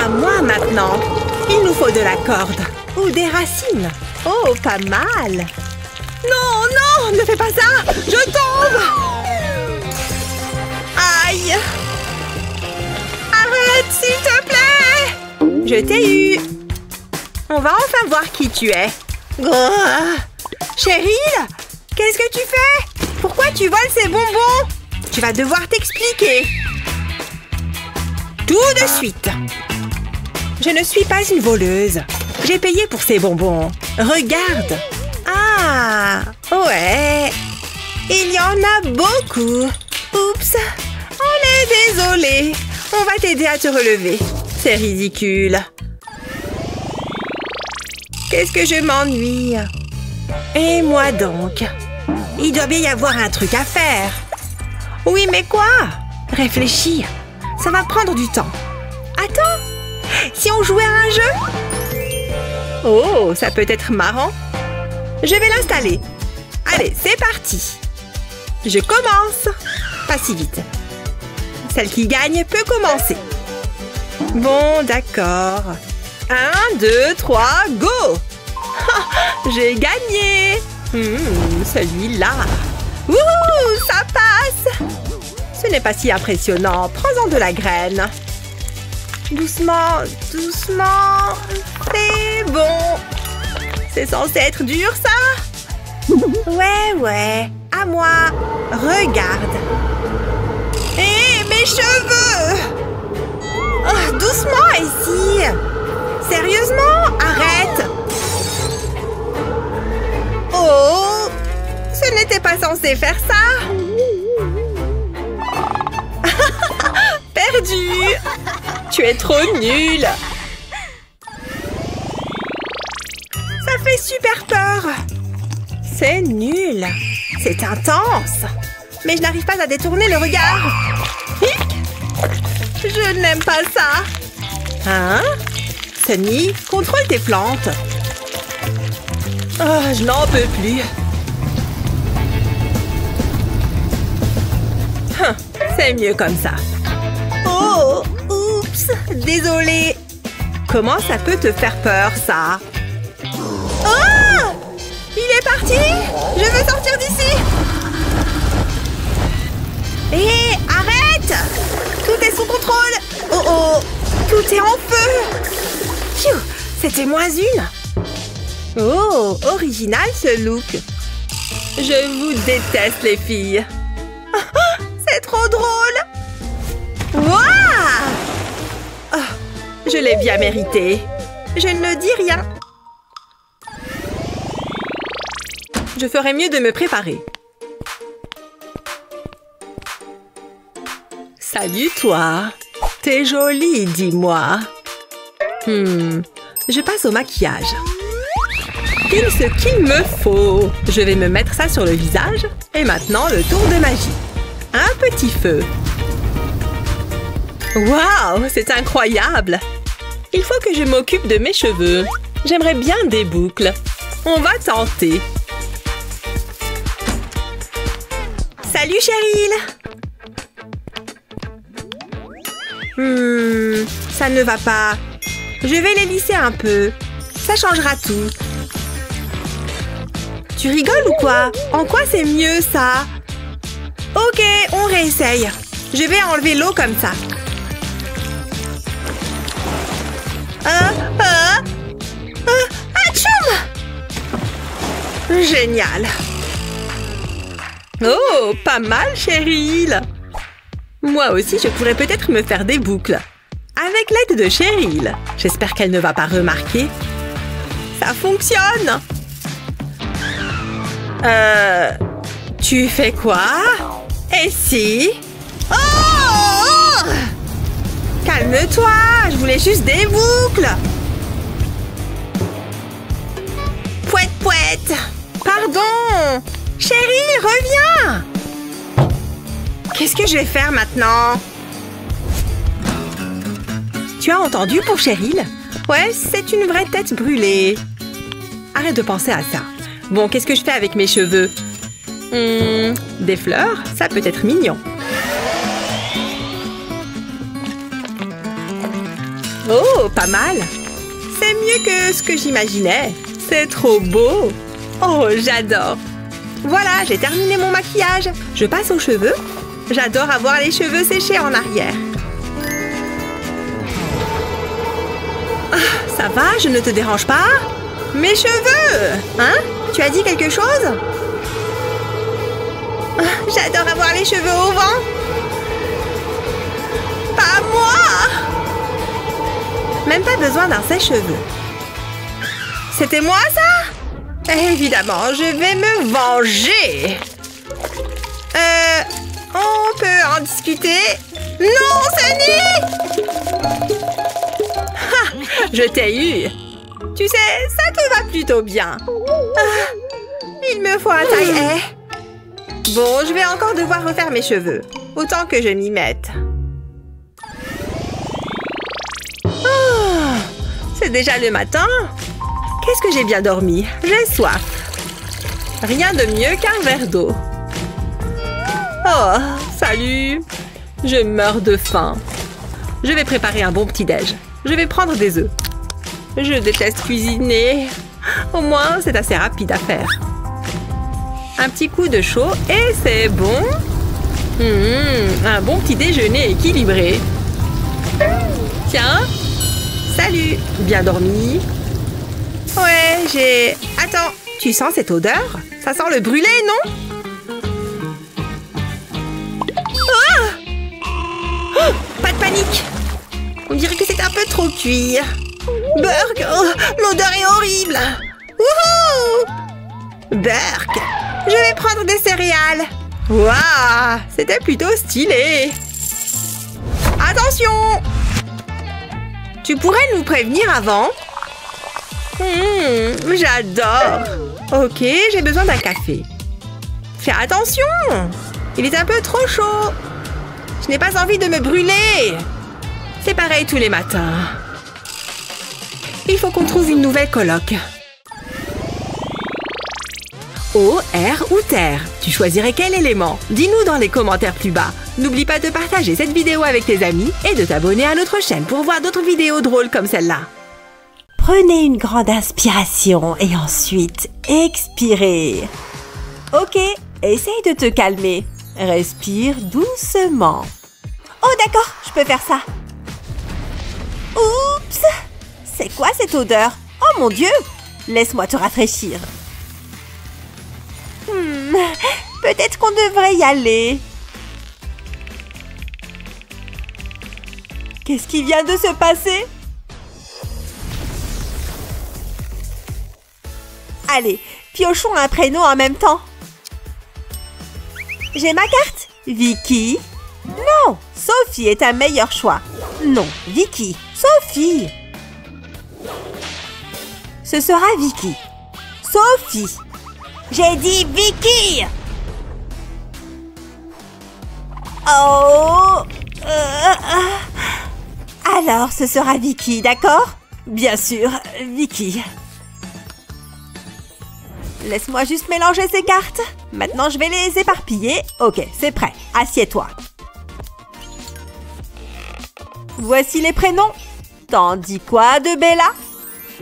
Speaker 3: À moi maintenant. Il nous faut de la corde. Ou des racines. Oh, pas mal. Non, non, ne fais pas ça. Je tombe. Aïe. Arrête, s'il te plaît. Je t'ai eu. On va enfin voir qui tu es. Oh. Cheryl, qu'est-ce que tu fais? Pourquoi tu voles ces bonbons? Tu vas devoir t'expliquer. Tout de suite. Je ne suis pas une voleuse. J'ai payé pour ces bonbons. Regarde. Ah, ouais. Il y en a beaucoup. Oups. On est désolé. On va t'aider à te relever. C'est ridicule. Qu'est-ce que je m'ennuie. Et moi donc? Il doit bien y avoir un truc à faire. Oui, mais quoi? Réfléchir. Ça va prendre du temps. Attends. Si on jouait à un jeu? Oh, ça peut être marrant. Je vais l'installer. Allez, c'est parti. Je commence. Pas si vite. Celle qui gagne peut commencer. Bon, d'accord. 1, 2, 3, go! J'ai gagné! Celui-là. Ouh, ça passe! Ce n'est pas si impressionnant. Prends-en de la graine. Doucement, doucement. C'est bon. C'est censé être dur, ça? Ouais. À moi. Regarde. Hé, mes cheveux! Oh, doucement ici. Sérieusement? Arrête. Oh! Ce n'était pas censé faire ça. Perdu. Tu es trop nulle. Ça fait super peur. C'est nul. C'est intense. Mais je n'arrive pas à détourner le regard. Hic. Je n'aime pas ça. Hein? Sunny, contrôle tes plantes. Oh, je n'en peux plus. C'est mieux comme ça. Oh, oups, désolée. Comment ça peut te faire peur, ça? Oh! Il est parti! Je veux sortir d'ici! Hé, arrête! Tout est sous contrôle! Oh, tout est en feu! Pfiou, c'était moins une! Oh, original ce look! Je vous déteste, les filles! C'est trop drôle! Waouh! Oh, je l'ai bien mérité. Je ne dis rien. Je ferais mieux de me préparer. Salut toi. T'es jolie, dis-moi. je passe au maquillage. Pile ce qu'il me faut. Je vais me mettre ça sur le visage. Et maintenant, le tour de magie. Un petit feu. Waouh, c'est incroyable! Il faut que je m'occupe de mes cheveux. J'aimerais bien des boucles. On va tenter. Salut, Cheryl! Ça ne va pas. Je vais les lisser un peu. Ça changera tout. Tu rigoles ou quoi? En quoi c'est mieux, ça? Ok, on réessaye. Je vais enlever l'eau comme ça. Atchoum! Génial! Oh, pas mal, Cheryl! Moi aussi, je pourrais peut-être me faire des boucles. Avec l'aide de Cheryl. J'espère qu'elle ne va pas remarquer. Ça fonctionne! Tu fais quoi? Et si? Oh! Calme-toi! Je voulais juste des boucles! Pouette, pouette! Pardon! Cheryl, reviens! Qu'est-ce que je vais faire maintenant? Tu as entendu pour Cheryl? Ouais, c'est une vraie tête brûlée. Arrête de penser à ça. Bon, qu'est-ce que je fais avec mes cheveux? Des fleurs? Ça peut être mignon. Oh, pas mal! C'est mieux que ce que j'imaginais. C'est trop beau! Oh, j'adore! Voilà, j'ai terminé mon maquillage. Je passe aux cheveux. J'adore avoir les cheveux séchés en arrière. Ah, ça va, je ne te dérange pas? Mes cheveux! Hein? Tu as dit quelque chose? Ah, j'adore avoir les cheveux au vent. Pas moi! Même pas besoin d'un sèche-cheveux. C'était moi, ça? Évidemment, je vais me venger. On peut en discuter? Non, Sunny! Je t'ai eu. Tu sais, ça te va plutôt bien. Il me faut un taille-haie. Bon, je vais encore devoir refaire mes cheveux. Autant que je m'y mette. Oh, c'est déjà le matin. Qu'est-ce que j'ai bien dormi? J'ai soif. Rien de mieux qu'un verre d'eau. Oh, salut. Je meurs de faim. Je vais préparer un bon petit-déj. Je vais prendre des œufs. Je déteste cuisiner. Au moins, c'est assez rapide à faire. Un petit coup de chaud et c'est bon. Un bon petit déjeuner équilibré. Tiens. Salut. Bien dormi? Ouais, j'ai... Attends, tu sens cette odeur? Ça sent le brûlé, non? Oh, pas de panique. On dirait que c'est un peu trop cuit. Burk, oh, l'odeur est horrible. Wouhou! Burk, je vais prendre des céréales. Waouh, c'était plutôt stylé. Attention! Tu pourrais nous prévenir avant? J'adore. Ok, j'ai besoin d'un café. Fais attention! Il est un peu trop chaud. Je n'ai pas envie de me brûler. C'est pareil tous les matins. Il faut qu'on trouve une nouvelle coloc. Eau, air ou terre? Tu choisirais quel élément? Dis-nous dans les commentaires plus bas. N'oublie pas de partager cette vidéo avec tes amis et de t'abonner à notre chaîne pour voir d'autres vidéos drôles comme celle-là.
Speaker 6: Prenez une grande inspiration et ensuite expirez. Ok, essaye de te calmer. Respire doucement. Oh d'accord, je peux faire ça. Oups! C'est quoi cette odeur? Oh mon Dieu! Laisse-moi te rafraîchir. Peut-être qu'on devrait y aller. Qu'est-ce qui vient de se passer? Allez, piochons un prénom en même temps. J'ai ma carte. Vicky. Non, Sophie est un meilleur choix. Non, Vicky. Sophie. Ce sera Vicky. Sophie.
Speaker 2: J'ai dit Vicky!
Speaker 6: Oh. Alors, ce sera Vicky, d'accord? Bien sûr, Vicky. Laisse-moi juste mélanger ces cartes. Maintenant, je vais les éparpiller. Ok, c'est prêt. Assieds-toi. Voici les prénoms. T'en dis quoi de Bella?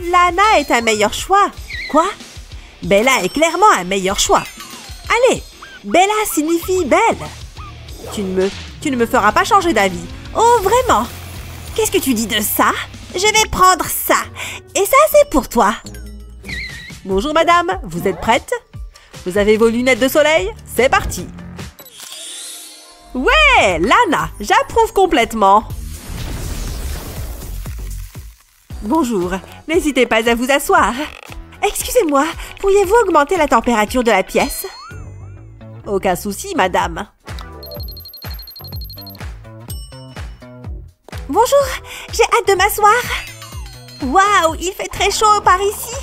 Speaker 6: Lana est un meilleur choix. Quoi? Bella est clairement un meilleur choix. Allez, Bella signifie belle. Tu ne me feras pas changer d'avis. Oh, vraiment? Qu'est-ce que tu dis de ça? Je vais prendre ça. Et ça, c'est pour toi. Bonjour, madame. Vous êtes prête? Vous avez vos lunettes de soleil? C'est parti. Ouais, Lana, j'approuve complètement. Bonjour, n'hésitez pas à vous asseoir. Excusez-moi, pourriez-vous augmenter la température de la pièce? Aucun souci, madame. Bonjour, j'ai hâte de m'asseoir. Waouh, il fait très chaud par ici.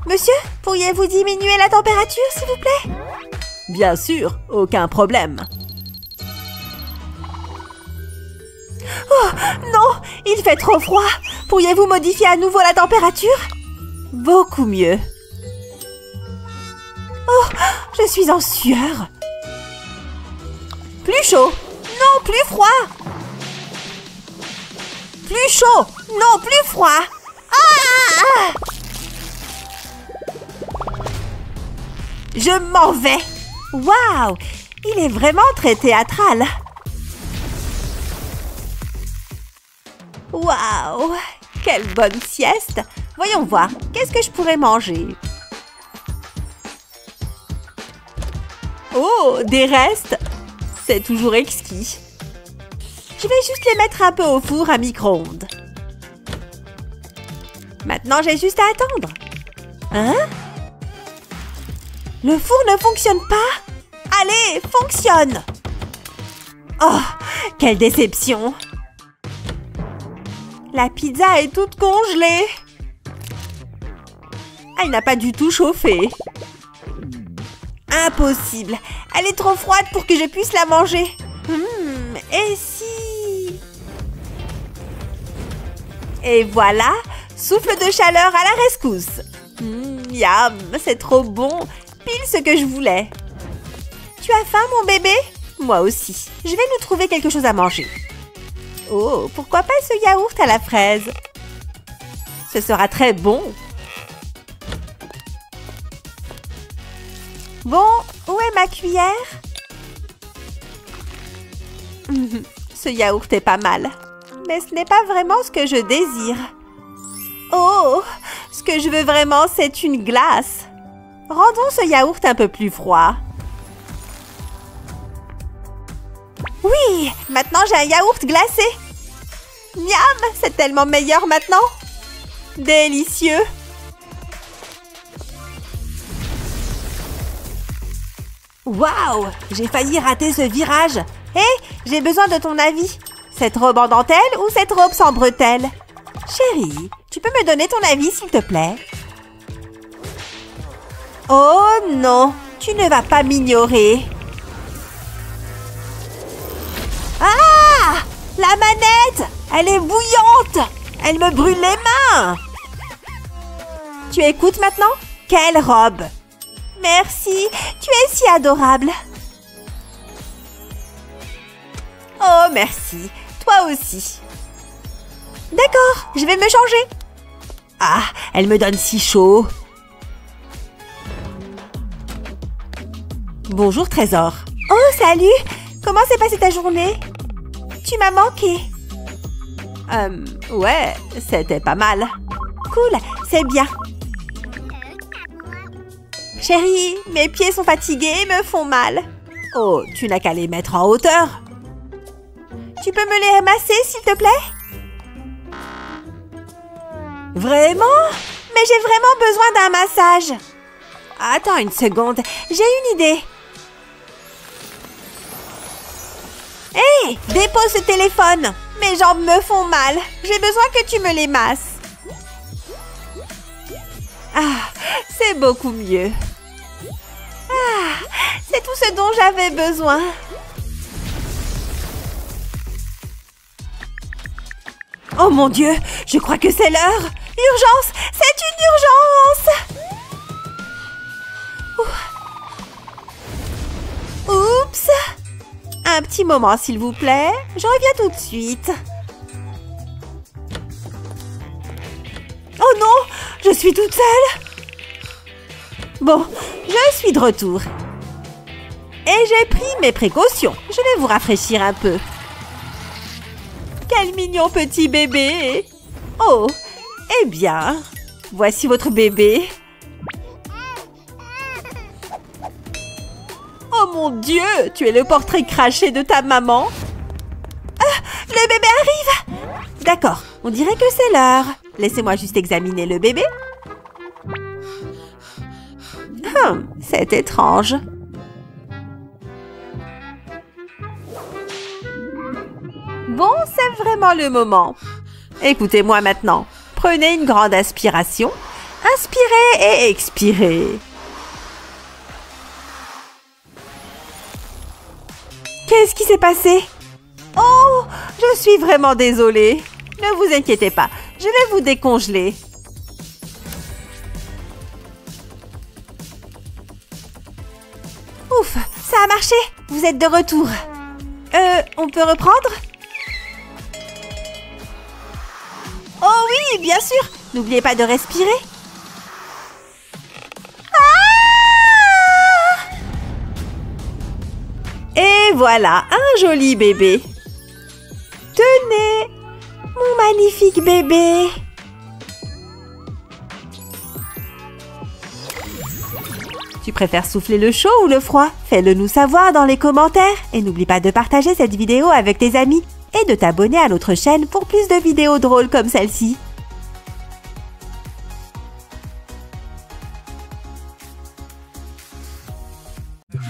Speaker 6: Monsieur, pourriez-vous diminuer la température, s'il vous plaît? Bien sûr, aucun problème. Oh, non, il fait trop froid. Pourriez-vous modifier à nouveau la température? Beaucoup mieux. Oh, je suis en sueur. Plus chaud. Non, plus froid. Plus chaud. Non, plus froid. Ah! Je m'en vais. Waouh, il est vraiment très théâtral. Waouh, quelle bonne sieste. Voyons voir, qu'est-ce que je pourrais manger? Oh, des restes. C'est toujours exquis. Je vais juste les mettre un peu au four à micro-ondes. Maintenant, j'ai juste à attendre. Hein? Le four ne fonctionne pas? Allez, fonctionne! Oh, quelle déception! La pizza est toute congelée. Elle n'a pas du tout chauffé. Impossible. Elle est trop froide pour que je puisse la manger. Et si... Et voilà, souffle de chaleur à la rescousse. Miam, c'est trop bon. Pile ce que je voulais. Tu as faim, mon bébé? Moi aussi. Je vais nous trouver quelque chose à manger. Oh, pourquoi pas ce yaourt à la fraise? Ce sera très bon. Bon, où est ma cuillère? Ce yaourt est pas mal. Mais ce n'est pas vraiment ce que je désire. Oh, ce que je veux vraiment, c'est une glace. Rendons ce yaourt un peu plus froid. Oui, maintenant j'ai un yaourt glacé. Miam, c'est tellement meilleur maintenant. Délicieux. Waouh, j'ai failli rater ce virage. Hé, j'ai besoin de ton avis. Cette robe en dentelle ou cette robe sans bretelles? Chérie, tu peux me donner ton avis, s'il te plaît? Oh non, tu ne vas pas m'ignorer. Ah! La manette! Elle est bouillante! Elle me brûle les mains! Tu écoutes maintenant? Quelle robe! Merci, tu es si adorable. Oh, merci. Toi aussi. D'accord, je vais me changer. Ah, elle me donne si chaud. Bonjour, Trésor. Oh, salut! Comment s'est passée ta journée? Tu m'as manqué. Ouais, c'était pas mal. Cool, c'est bien. Chérie, mes pieds sont fatigués et me font mal. Oh, tu n'as qu'à les mettre en hauteur. Tu peux me les masser, s'il te plaît? Vraiment? Mais j'ai vraiment besoin d'un massage. Attends une seconde, j'ai une idée. Hé, dépose ce téléphone. Mes jambes me font mal. J'ai besoin que tu me les masses. Ah, c'est beaucoup mieux. Ah, c'est tout ce dont j'avais besoin. Oh mon Dieu, je crois que c'est l'heure. Urgence, c'est une urgence. Oups. Un petit moment, s'il vous plaît. Je reviens tout de suite. Oh non, je suis toute seule. Bon, je suis de retour. Et j'ai pris mes précautions. Je vais vous rafraîchir un peu. Quel mignon petit bébé! Oh, eh bien, voici votre bébé. Oh mon Dieu, tu es le portrait craché de ta maman. Ah, le bébé arrive! D'accord, on dirait que c'est l'heure. Laissez-moi juste examiner le bébé. C'est étrange. Bon, c'est vraiment le moment. Écoutez-moi maintenant. Prenez une grande inspiration. Inspirez et expirez. Qu'est-ce qui s'est passé? Oh, je suis vraiment désolée. Ne vous inquiétez pas, je vais vous décongeler. Ouf, ça a marché. Vous êtes de retour. On peut reprendre? Oh oui, bien sûr. N'oubliez pas de respirer. Ah! Et voilà, un joli bébé. Tenez, mon magnifique bébé. Tu préfères souffler le chaud ou le froid? Fais-le nous savoir dans les commentaires. Et n'oublie pas de partager cette vidéo avec tes amis et de t'abonner à notre chaîne pour plus de vidéos drôles comme celle-ci.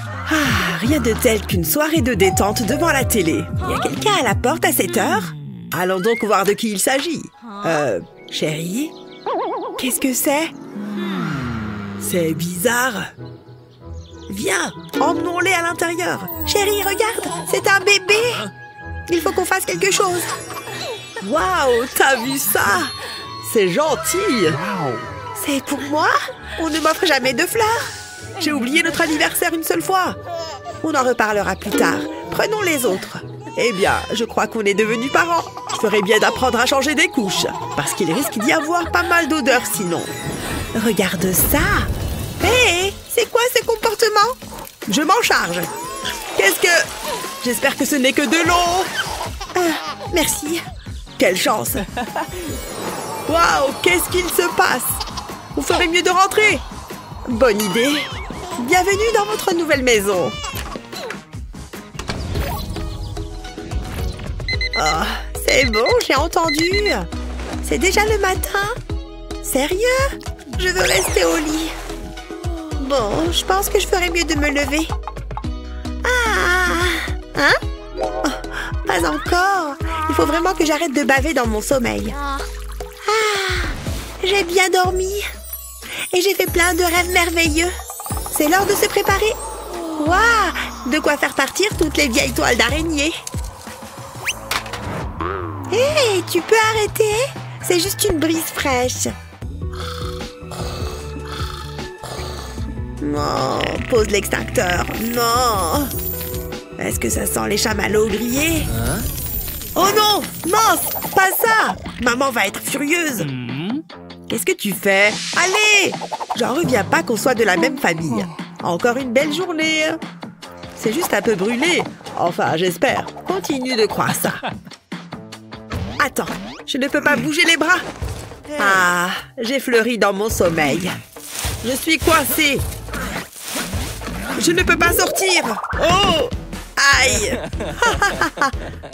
Speaker 3: Ah, rien de tel qu'une soirée de détente devant la télé. Il y a quelqu'un à la porte à cette heure? Allons donc voir de qui il s'agit. Chérie? Qu'est-ce que c'est? C'est bizarre. Viens, emmenons-les à l'intérieur. Chérie, regarde, c'est un bébé. Il faut qu'on fasse quelque chose. Waouh, t'as vu ça? C'est gentil. C'est pour moi? On ne m'offre jamais de fleurs. J'ai oublié notre anniversaire une seule fois. On en reparlera plus tard. Prenons les autres. Eh bien, je crois qu'on est devenus parents. Je ferais bien d'apprendre à changer des couches, parce qu'il risque d'y avoir pas mal d'odeurs sinon. Regarde ça. Hé, c'est quoi ce comportement? Je m'en charge. Qu'est-ce que... J'espère que ce n'est que de l'eau. Merci. Quelle chance. Waouh, qu'est-ce qu'il se passe? On ferait mieux de rentrer. Bonne idée. Bienvenue dans votre nouvelle maison. Oh, c'est bon, j'ai entendu. C'est déjà le matin? Sérieux? Je veux rester au lit. Bon, je pense que je ferais mieux de me lever. Ah! Hein? Oh, pas encore. Il faut vraiment que j'arrête de baver dans mon sommeil. Ah! J'ai bien dormi. Et j'ai fait plein de rêves merveilleux. C'est l'heure de se préparer. Waouh! De quoi faire partir toutes les vieilles toiles d'araignée. Hé, tu peux arrêter? C'est juste une brise fraîche. Non, pose l'extincteur. Non. Est-ce que ça sent les chamallows grillés? Oh non! Mince! Pas ça! Maman va être furieuse. Qu'est-ce que tu fais? Allez! J'en reviens pas qu'on soit de la même famille. Encore une belle journée. C'est juste un peu brûlé. Enfin, j'espère. Continue de croire ça. Attends, je ne peux pas bouger les bras. Ah, j'ai fleuri dans mon sommeil. Je suis coincée. Je ne peux pas sortir. Oh! Aïe!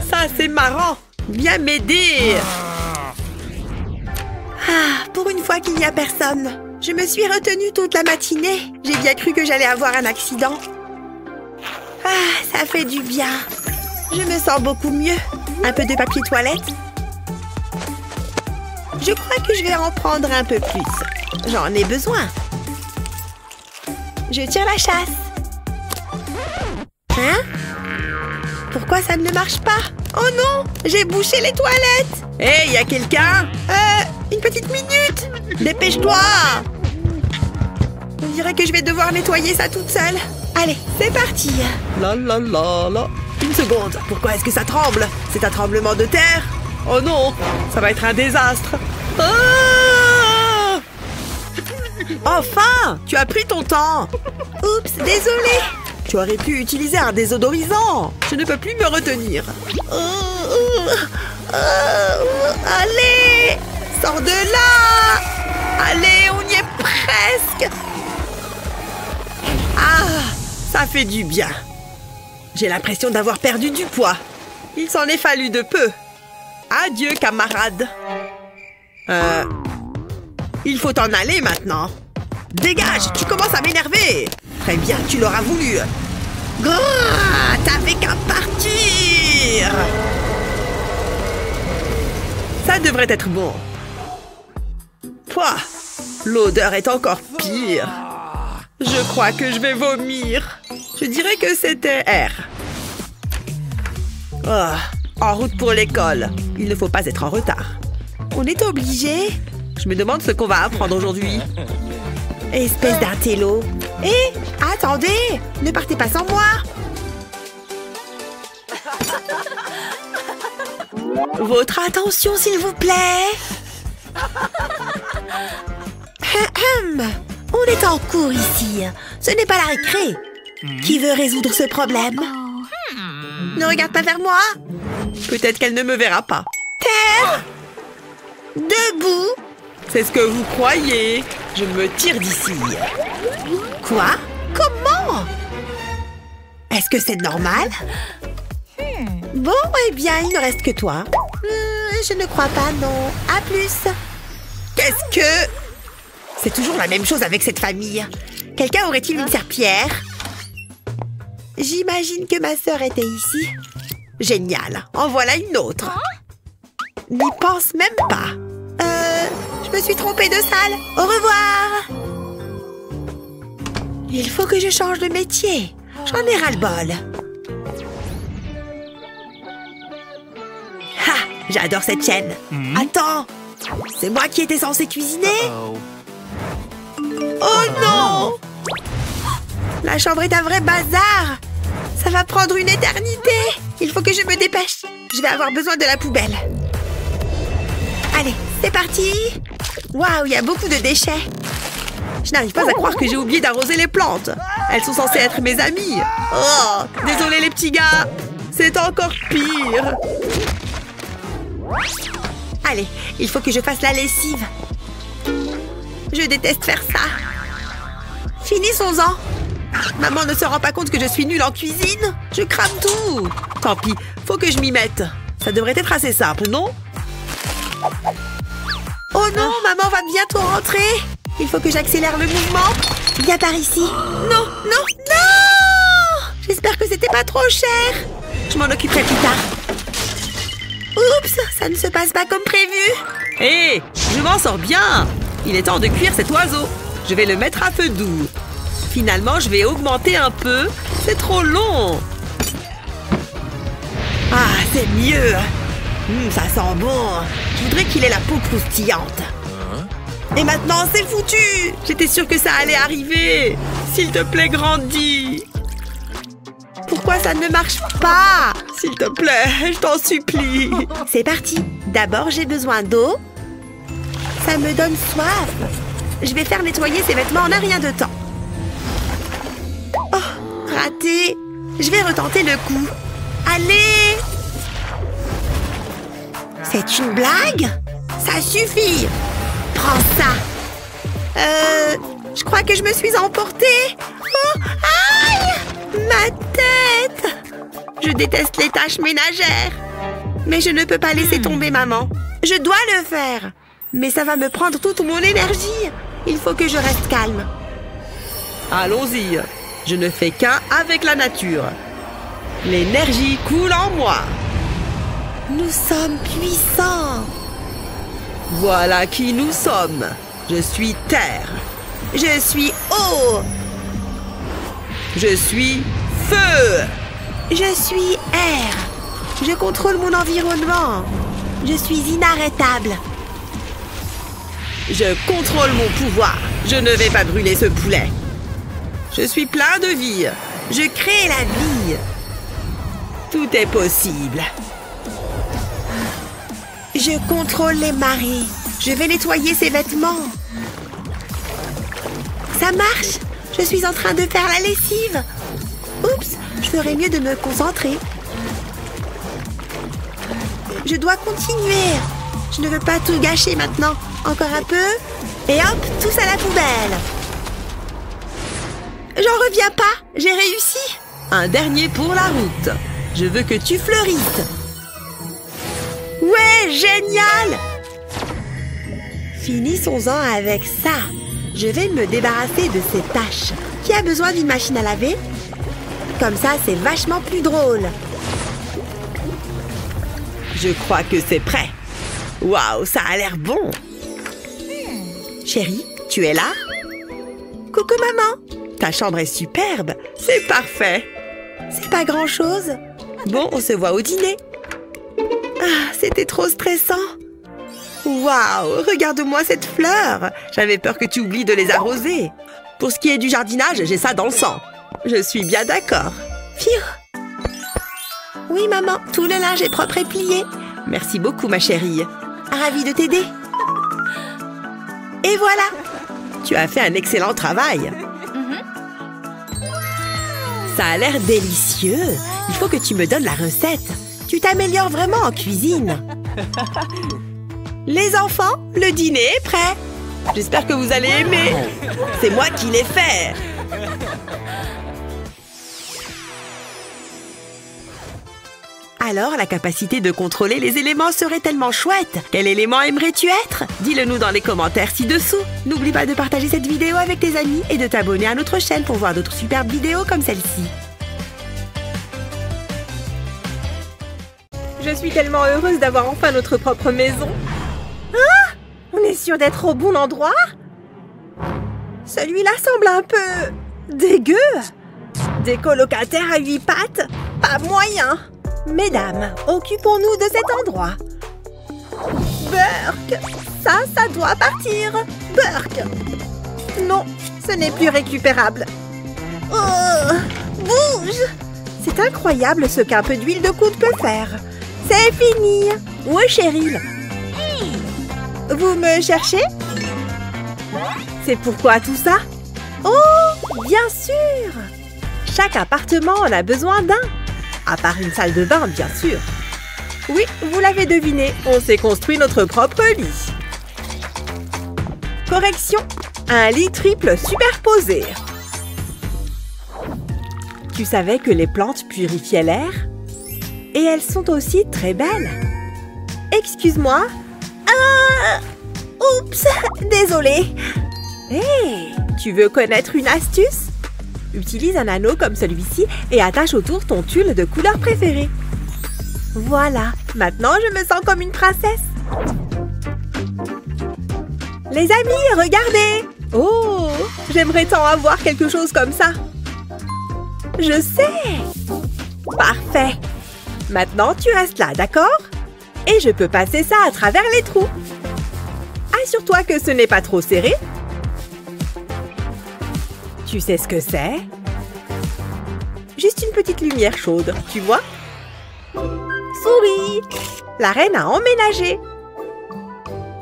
Speaker 3: Ça, c'est marrant. Viens m'aider. Ah, pour une fois qu'il n'y a personne. Je me suis retenue toute la matinée. J'ai bien cru que j'allais avoir un accident. Ah, ça fait du bien. Je me sens beaucoup mieux. Un peu de papier toilette. Je crois que je vais en prendre un peu plus. J'en ai besoin. Je tire la chasse. Hein? Pourquoi ça ne marche pas? Oh non! J'ai bouché les toilettes! Hé, y a quelqu'un? Une petite minute! Dépêche-toi! On dirait que je vais devoir nettoyer ça toute seule. Allez, c'est parti! La la la la. Une seconde, pourquoi est-ce que ça tremble? C'est un tremblement de terre? Oh non! Ça va être un désastre! Ah! Enfin! Tu as pris ton temps! Oups, désolé! Tu aurais pu utiliser un désodorisant. Je ne peux plus me retenir. Allez! Sors de là! Allez, on y est presque! Ah! Ça fait du bien. J'ai l'impression d'avoir perdu du poids. Il s'en est fallu de peu. Adieu, camarade. Il faut t'en aller maintenant. Dégage, tu commences à m'énerver. Très bien, tu l'auras voulu. T'avais qu'à partir. Ça devrait être bon. Pouah, l'odeur est encore pire. Je crois que je vais vomir. Je dirais que c'était R. Oh, en route pour l'école. Il ne faut pas être en retard. On est obligé. Je me demande ce qu'on va apprendre aujourd'hui. Espèce d'intello. Hé, attendez! Ne partez pas sans moi! Votre attention, s'il vous plaît! On est en cours ici. Ce n'est pas la récré. Qui veut résoudre ce problème? Ne regarde pas vers moi. Peut-être qu'elle ne me verra pas. Terre! Debout! C'est ce que vous croyez. Je me tire d'ici. Quoi? Comment? Est-ce que c'est normal? Bon, eh bien, il ne reste que toi. Je ne crois pas, non. À plus. Qu'est-ce que... C'est toujours la même chose avec cette famille. Quelqu'un aurait-il une serpillière? J'imagine que ma sœur était ici. Génial. En voilà une autre. N'y pense même pas. Je me suis trompée de salle. Au revoir. Il faut que je change de métier. J'en ai ras-le-bol. Ha! J'adore cette chaîne. Attends. C'est moi qui étais censée cuisiner? Oh non! La chambre est un vrai bazar. Ça va prendre une éternité. Il faut que je me dépêche. Je vais avoir besoin de la poubelle. Allez, c'est parti. Waouh, il y a beaucoup de déchets. Je n'arrive pas à croire que j'ai oublié d'arroser les plantes. Elles sont censées être mes amies. Oh, désolé les petits gars. C'est encore pire. Allez, il faut que je fasse la lessive. Je déteste faire ça. Finissons-en. Maman ne se rend pas compte que je suis nulle en cuisine. Je crame tout. Tant pis, faut que je m'y mette. Ça devrait être assez simple, non? Oh non, maman va bientôt rentrer. Il faut que j'accélère le mouvement. Viens par ici. Non, non, non! J'espère que c'était pas trop cher. Je m'en occuperai plus tard. Oups, ça ne se passe pas comme prévu. Hé, je m'en sors bien. Il est temps de cuire cet oiseau. Je vais le mettre à feu doux. Finalement, je vais augmenter un peu. C'est trop long. Ah, c'est mieux. Ça sent bon. Je voudrais qu'il ait la peau croustillante. Et maintenant, c'est foutu. J'étais sûre que ça allait arriver. S'il te plaît, grandis. Pourquoi ça ne marche pas? S'il te plaît, je t'en supplie. C'est parti. D'abord, j'ai besoin d'eau. Ça me donne soif. Je vais faire nettoyer ces vêtements en un rien de temps. Oh, raté. Je vais retenter le coup. Allez! C'est une blague? Ça suffit! Prends ça! Je crois que je me suis emportée. Oh, aïe! Ma tête! Je déteste les tâches ménagères. Mais je ne peux pas laisser tomber maman. Je dois le faire. Mais ça va me prendre toute mon énergie. Il faut que je reste calme. Allons-y. Je ne fais qu'un avec la nature. L'énergie coule en moi. Nous sommes puissants. Voilà qui nous sommes. Je suis terre. Je suis eau. Je suis feu. Je suis air. Je contrôle mon environnement. Je suis inarrêtable. Je contrôle mon pouvoir. Je ne vais pas brûler ce poulet. Je suis plein de vie. Je crée la vie. Tout est possible. Je contrôle les marées. Je vais nettoyer ses vêtements. Ça marche. Je suis en train de faire la lessive. Oups, je ferais mieux de me concentrer. Je dois continuer. Je ne veux pas tout gâcher maintenant. Encore un peu. Et hop, tous à la poubelle. J'en reviens pas. J'ai réussi. Un dernier pour la route. Je veux que tu fleurisses. Ouais, génial! Finissons-en avec ça. Je vais me débarrasser de ces taches. Qui a besoin d'une machine à laver? Comme ça, c'est vachement plus drôle. Je crois que c'est prêt. Waouh, ça a l'air bon. Chérie, tu es là? Coucou maman. Ta chambre est superbe. C'est parfait. C'est pas grand-chose. Bon, on se voit au dîner. Ah, c'était trop stressant. Waouh, regarde-moi cette fleur. J'avais peur que tu oublies de les arroser. Pour ce qui est du jardinage, j'ai ça dans le sang. Je suis bien d'accord. Phew. Oui, maman, tout le linge est propre et plié. Merci beaucoup, ma chérie. Ravie de t'aider. Et voilà. Tu as fait un excellent travail. Ça a l'air délicieux. Il faut que tu me donnes la recette. Tu t'améliores vraiment en cuisine. Les enfants, le dîner est prêt. J'espère que vous allez aimer. C'est moi qui l'ai fait. Alors, la capacité de contrôler les éléments serait tellement chouette. Quel élément aimerais-tu être? Dis-le nous dans les commentaires ci-dessous. N'oublie pas de partager cette vidéo avec tes amis et de t'abonner à notre chaîne pour voir d'autres superbes vidéos comme celle-ci. Je suis tellement heureuse d'avoir enfin notre propre maison. Ah! On est sûr d'être au bon endroit? Celui-là semble un peu... dégueu. Des colocataires à 8 pattes? Pas moyen. Mesdames, occupons-nous de cet endroit. Burk! Ça doit partir. Burk! Non, ce n'est plus récupérable. Oh! Bouge! C'est incroyable ce qu'un peu d'huile de coude peut faire. C'est fini. Où est Cheryl? Vous me cherchez? C'est pourquoi tout ça? Oh, bien sûr! Chaque appartement en a besoin d'un. À part une salle de bain, bien sûr. Oui, vous l'avez deviné, on s'est construit notre propre lit. Correction, un lit triple superposé. Tu savais que les plantes purifiaient l'air? Et elles sont aussi très belles. Excuse-moi. Ah! Oups, désolée. Hé, tu veux connaître une astuce? Utilise un anneau comme celui-ci et attache autour ton tulle de couleur préférée. Voilà, maintenant je me sens comme une princesse. Les amis, regardez! Oh, j'aimerais tant avoir quelque chose comme ça. Je sais! Parfait! Maintenant, tu restes là, d'accord? Et je peux passer ça à travers les trous. Assure-toi que ce n'est pas trop serré. Tu sais ce que c'est? Juste une petite lumière chaude, tu vois? Souris! La reine a emménagé.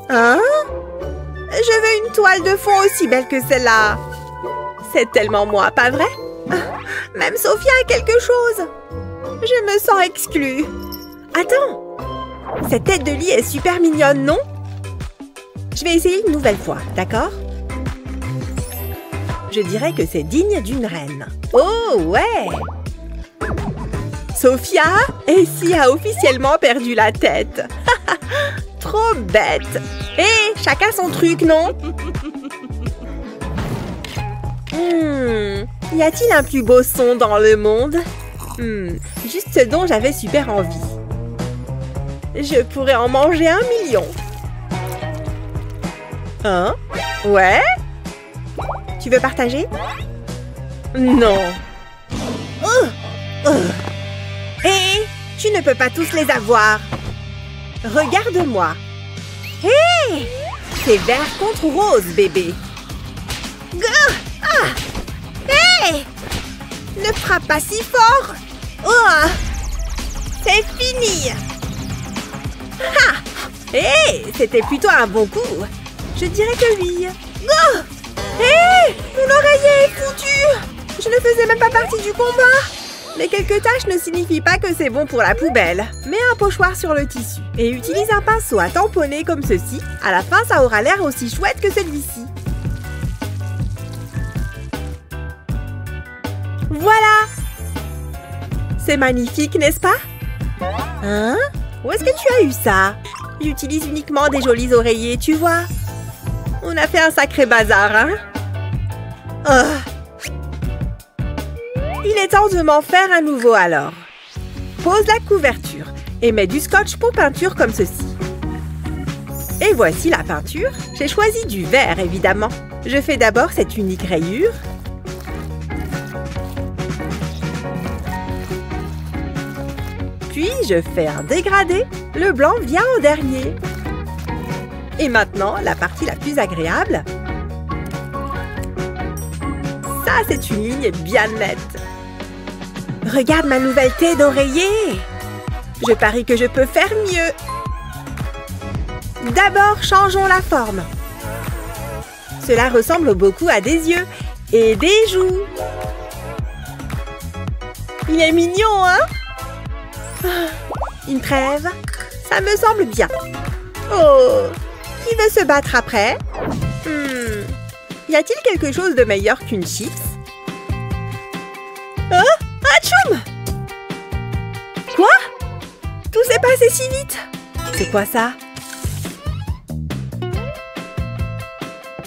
Speaker 3: Hein? Je veux une toile de fond aussi belle que celle-là. C'est tellement moi, pas vrai? Même Sophia a quelque chose. Je me sens exclue. Attends! Cette tête de lit est super mignonne, non? Je vais essayer une nouvelle fois, d'accord? Je dirais que c'est digne d'une reine. Oh, ouais! Sophia, Essie a officiellement perdu la tête. Trop bête! Hé, chacun son truc, non? Y a-t-il un plus beau son dans le monde? Juste ce dont j'avais super envie. Je pourrais en manger 1 million. Hein? Ouais? Tu veux partager? Non. Hé, tu ne peux pas tous les avoir. Regarde-moi. Hé, c'est vert contre rose, bébé. Hé, ne frappe pas si fort. Oh, c'est fini. Ha! Hé, c'était plutôt un bon coup. Je dirais que oui. Hé, mon oreiller est foutu. Je ne faisais même pas partie du combat. Les quelques taches ne signifient pas que c'est bon pour la poubelle. Mets un pochoir sur le tissu et utilise un pinceau à tamponner comme ceci. À la fin, ça aura l'air aussi chouette que celui-ci. Voilà! C'est magnifique, n'est-ce pas? Hein? Où est-ce que tu as eu ça? J'utilise uniquement des jolis oreillers, tu vois. On a fait un sacré bazar, hein? Il est temps de m'en faire un nouveau alors. Pose la couverture et mets du scotch pour peinture comme ceci. Et voici la peinture. J'ai choisi du vert, évidemment. Je fais d'abord cette unique rayure. Puis, je fais un dégradé. Le blanc vient en dernier. Et maintenant, la partie la plus agréable. Ça, c'est une ligne bien nette. Regarde ma nouvelle taie d'oreiller. Je parie que je peux faire mieux. D'abord, changeons la forme. Cela ressemble beaucoup à des yeux et des joues. Il est mignon, hein? Une trêve? Ça me semble bien. Oh! Qui veut se battre après? Y a-t-il quelque chose de meilleur qu'une chips? Oh! Atchoum! Quoi? Tout s'est passé si vite! C'est quoi ça?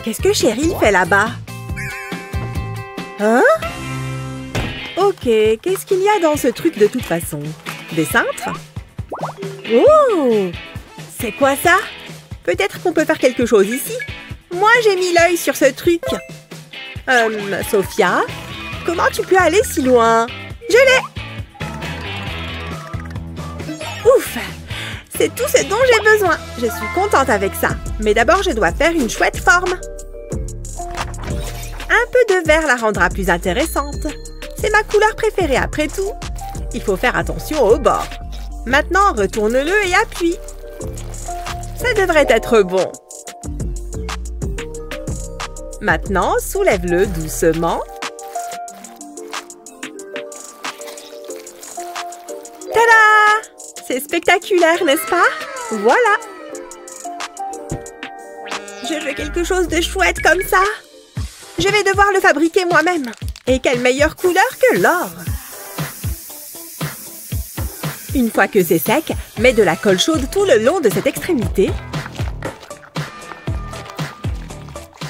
Speaker 3: Qu'est-ce que Cheryl fait là-bas? Hein? Ok, qu'est-ce qu'il y a dans ce truc de toute façon? Des cintres? Oh! C'est quoi ça? Peut-être qu'on peut faire quelque chose ici? Moi, j'ai mis l'œil sur ce truc. Sophia? Comment tu peux aller si loin? Je l'ai! Ouf! C'est tout ce dont j'ai besoin. Je suis contente avec ça. Mais d'abord, je dois faire une chouette forme. Un peu de vert la rendra plus intéressante. C'est ma couleur préférée après tout. Il faut faire attention au bord. Maintenant, retourne-le et appuie. Ça devrait être bon. Maintenant, soulève-le doucement. Tada! C'est spectaculaire, n'est-ce pas? Voilà! Je veux quelque chose de chouette comme ça. Je vais devoir le fabriquer moi-même. Et quelle meilleure couleur que l'or! Une fois que c'est sec, mets de la colle chaude tout le long de cette extrémité.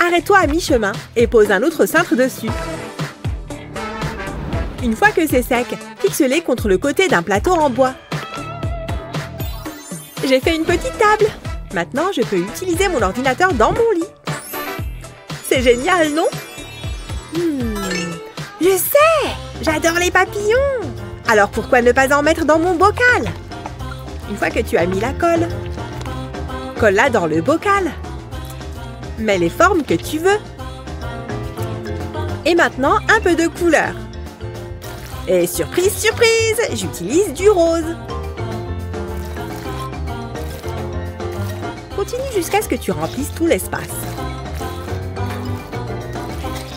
Speaker 3: Arrête-toi à mi-chemin et pose un autre cintre dessus. Une fois que c'est sec, fixe-les contre le côté d'un plateau en bois. J'ai fait une petite table. Maintenant, je peux utiliser mon ordinateur dans mon lit. C'est génial, non? Je sais! J'adore les papillons! Alors pourquoi ne pas en mettre dans mon bocal? Une fois que tu as mis la colle, colle-la dans le bocal. Mets les formes que tu veux. Et maintenant, un peu de couleur. Et surprise, surprise, j'utilise du rose. Continue jusqu'à ce que tu remplisses tout l'espace.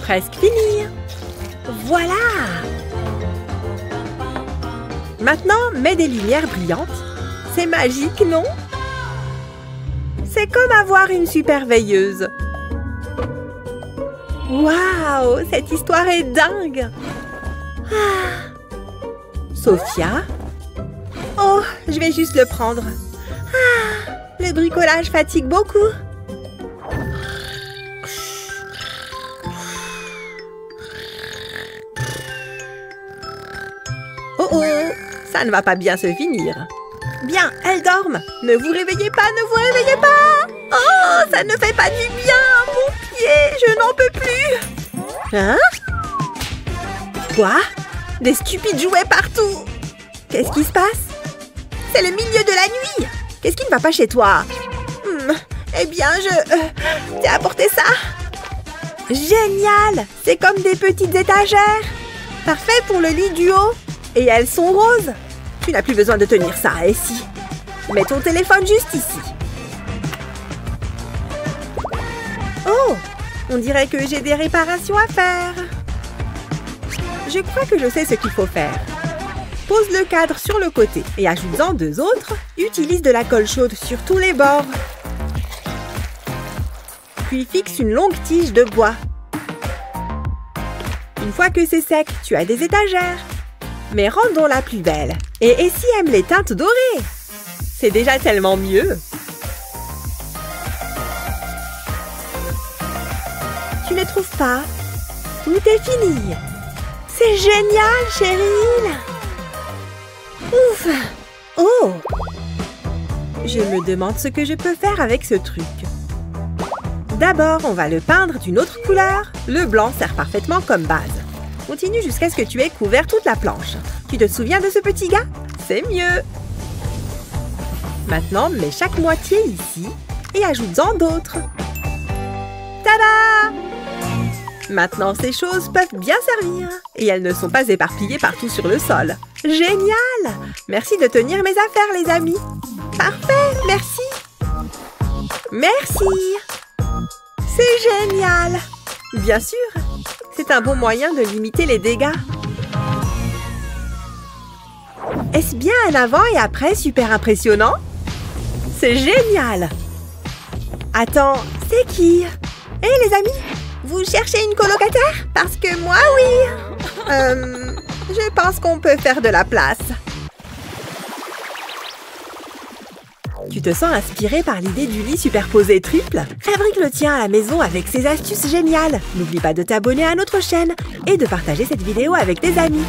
Speaker 3: Presque fini. Voilà! Maintenant, mets des lumières brillantes. C'est magique, non? C'est comme avoir une super veilleuse. Waouh! Cette histoire est dingue! Sophia? Oh, je vais juste le prendre. Le bricolage fatigue beaucoup. Oh, ça ne va pas bien se finir. Bien, elles dorment. Ne vous réveillez pas, ne vous réveillez pas. Oh, ça ne fait pas du bien, mon pied. Pitié, je n'en peux plus. Hein? Quoi? Des stupides jouets partout. Qu'est-ce qui se passe? C'est le milieu de la nuit. Qu'est-ce qui ne va pas chez toi? Eh bien, t'ai apporté ça. Génial! C'est comme des petites étagères. Parfait pour le lit du haut. Et elles sont roses. Tu n'as plus besoin de tenir ça, Essie. Mets ton téléphone juste ici. Oh! On dirait que j'ai des réparations à faire. Je crois que je sais ce qu'il faut faire. Pose le cadre sur le côté et ajoute-en 2 autres. Utilise de la colle chaude sur tous les bords. Puis fixe une longue tige de bois. Une fois que c'est sec, tu as des étagères. Mais rendons-la plus belle. Et Essie aime les teintes dorées. C'est déjà tellement mieux. Tu ne trouves pas? Tout est fini. C'est génial, Cheryl. Ouf! Oh! Je me demande ce que je peux faire avec ce truc. D'abord, on va le peindre d'une autre couleur. Le blanc sert parfaitement comme base. Continue jusqu'à ce que tu aies couvert toute la planche. Tu te souviens de ce petit gars? C'est mieux. Maintenant, mets chaque moitié ici et ajoute-en d'autres. Tada! Maintenant, ces choses peuvent bien servir. Et elles ne sont pas éparpillées partout sur le sol. Génial! Merci de tenir mes affaires, les amis. Parfait, merci. Merci. C'est génial! Bien sûr, c'est un bon moyen de limiter les dégâts. Est-ce bien un avant et après super impressionnant? C'est génial! Attends, c'est qui? Hé les amis, vous cherchez une colocataire? Parce que moi, oui! Je pense qu'on peut faire de la place. Tu te sens inspiré par l'idée du lit superposé triple? Fabrique le tien à la maison avec ces astuces géniales. N'oublie pas de t'abonner à notre chaîne et de partager cette vidéo avec tes amis.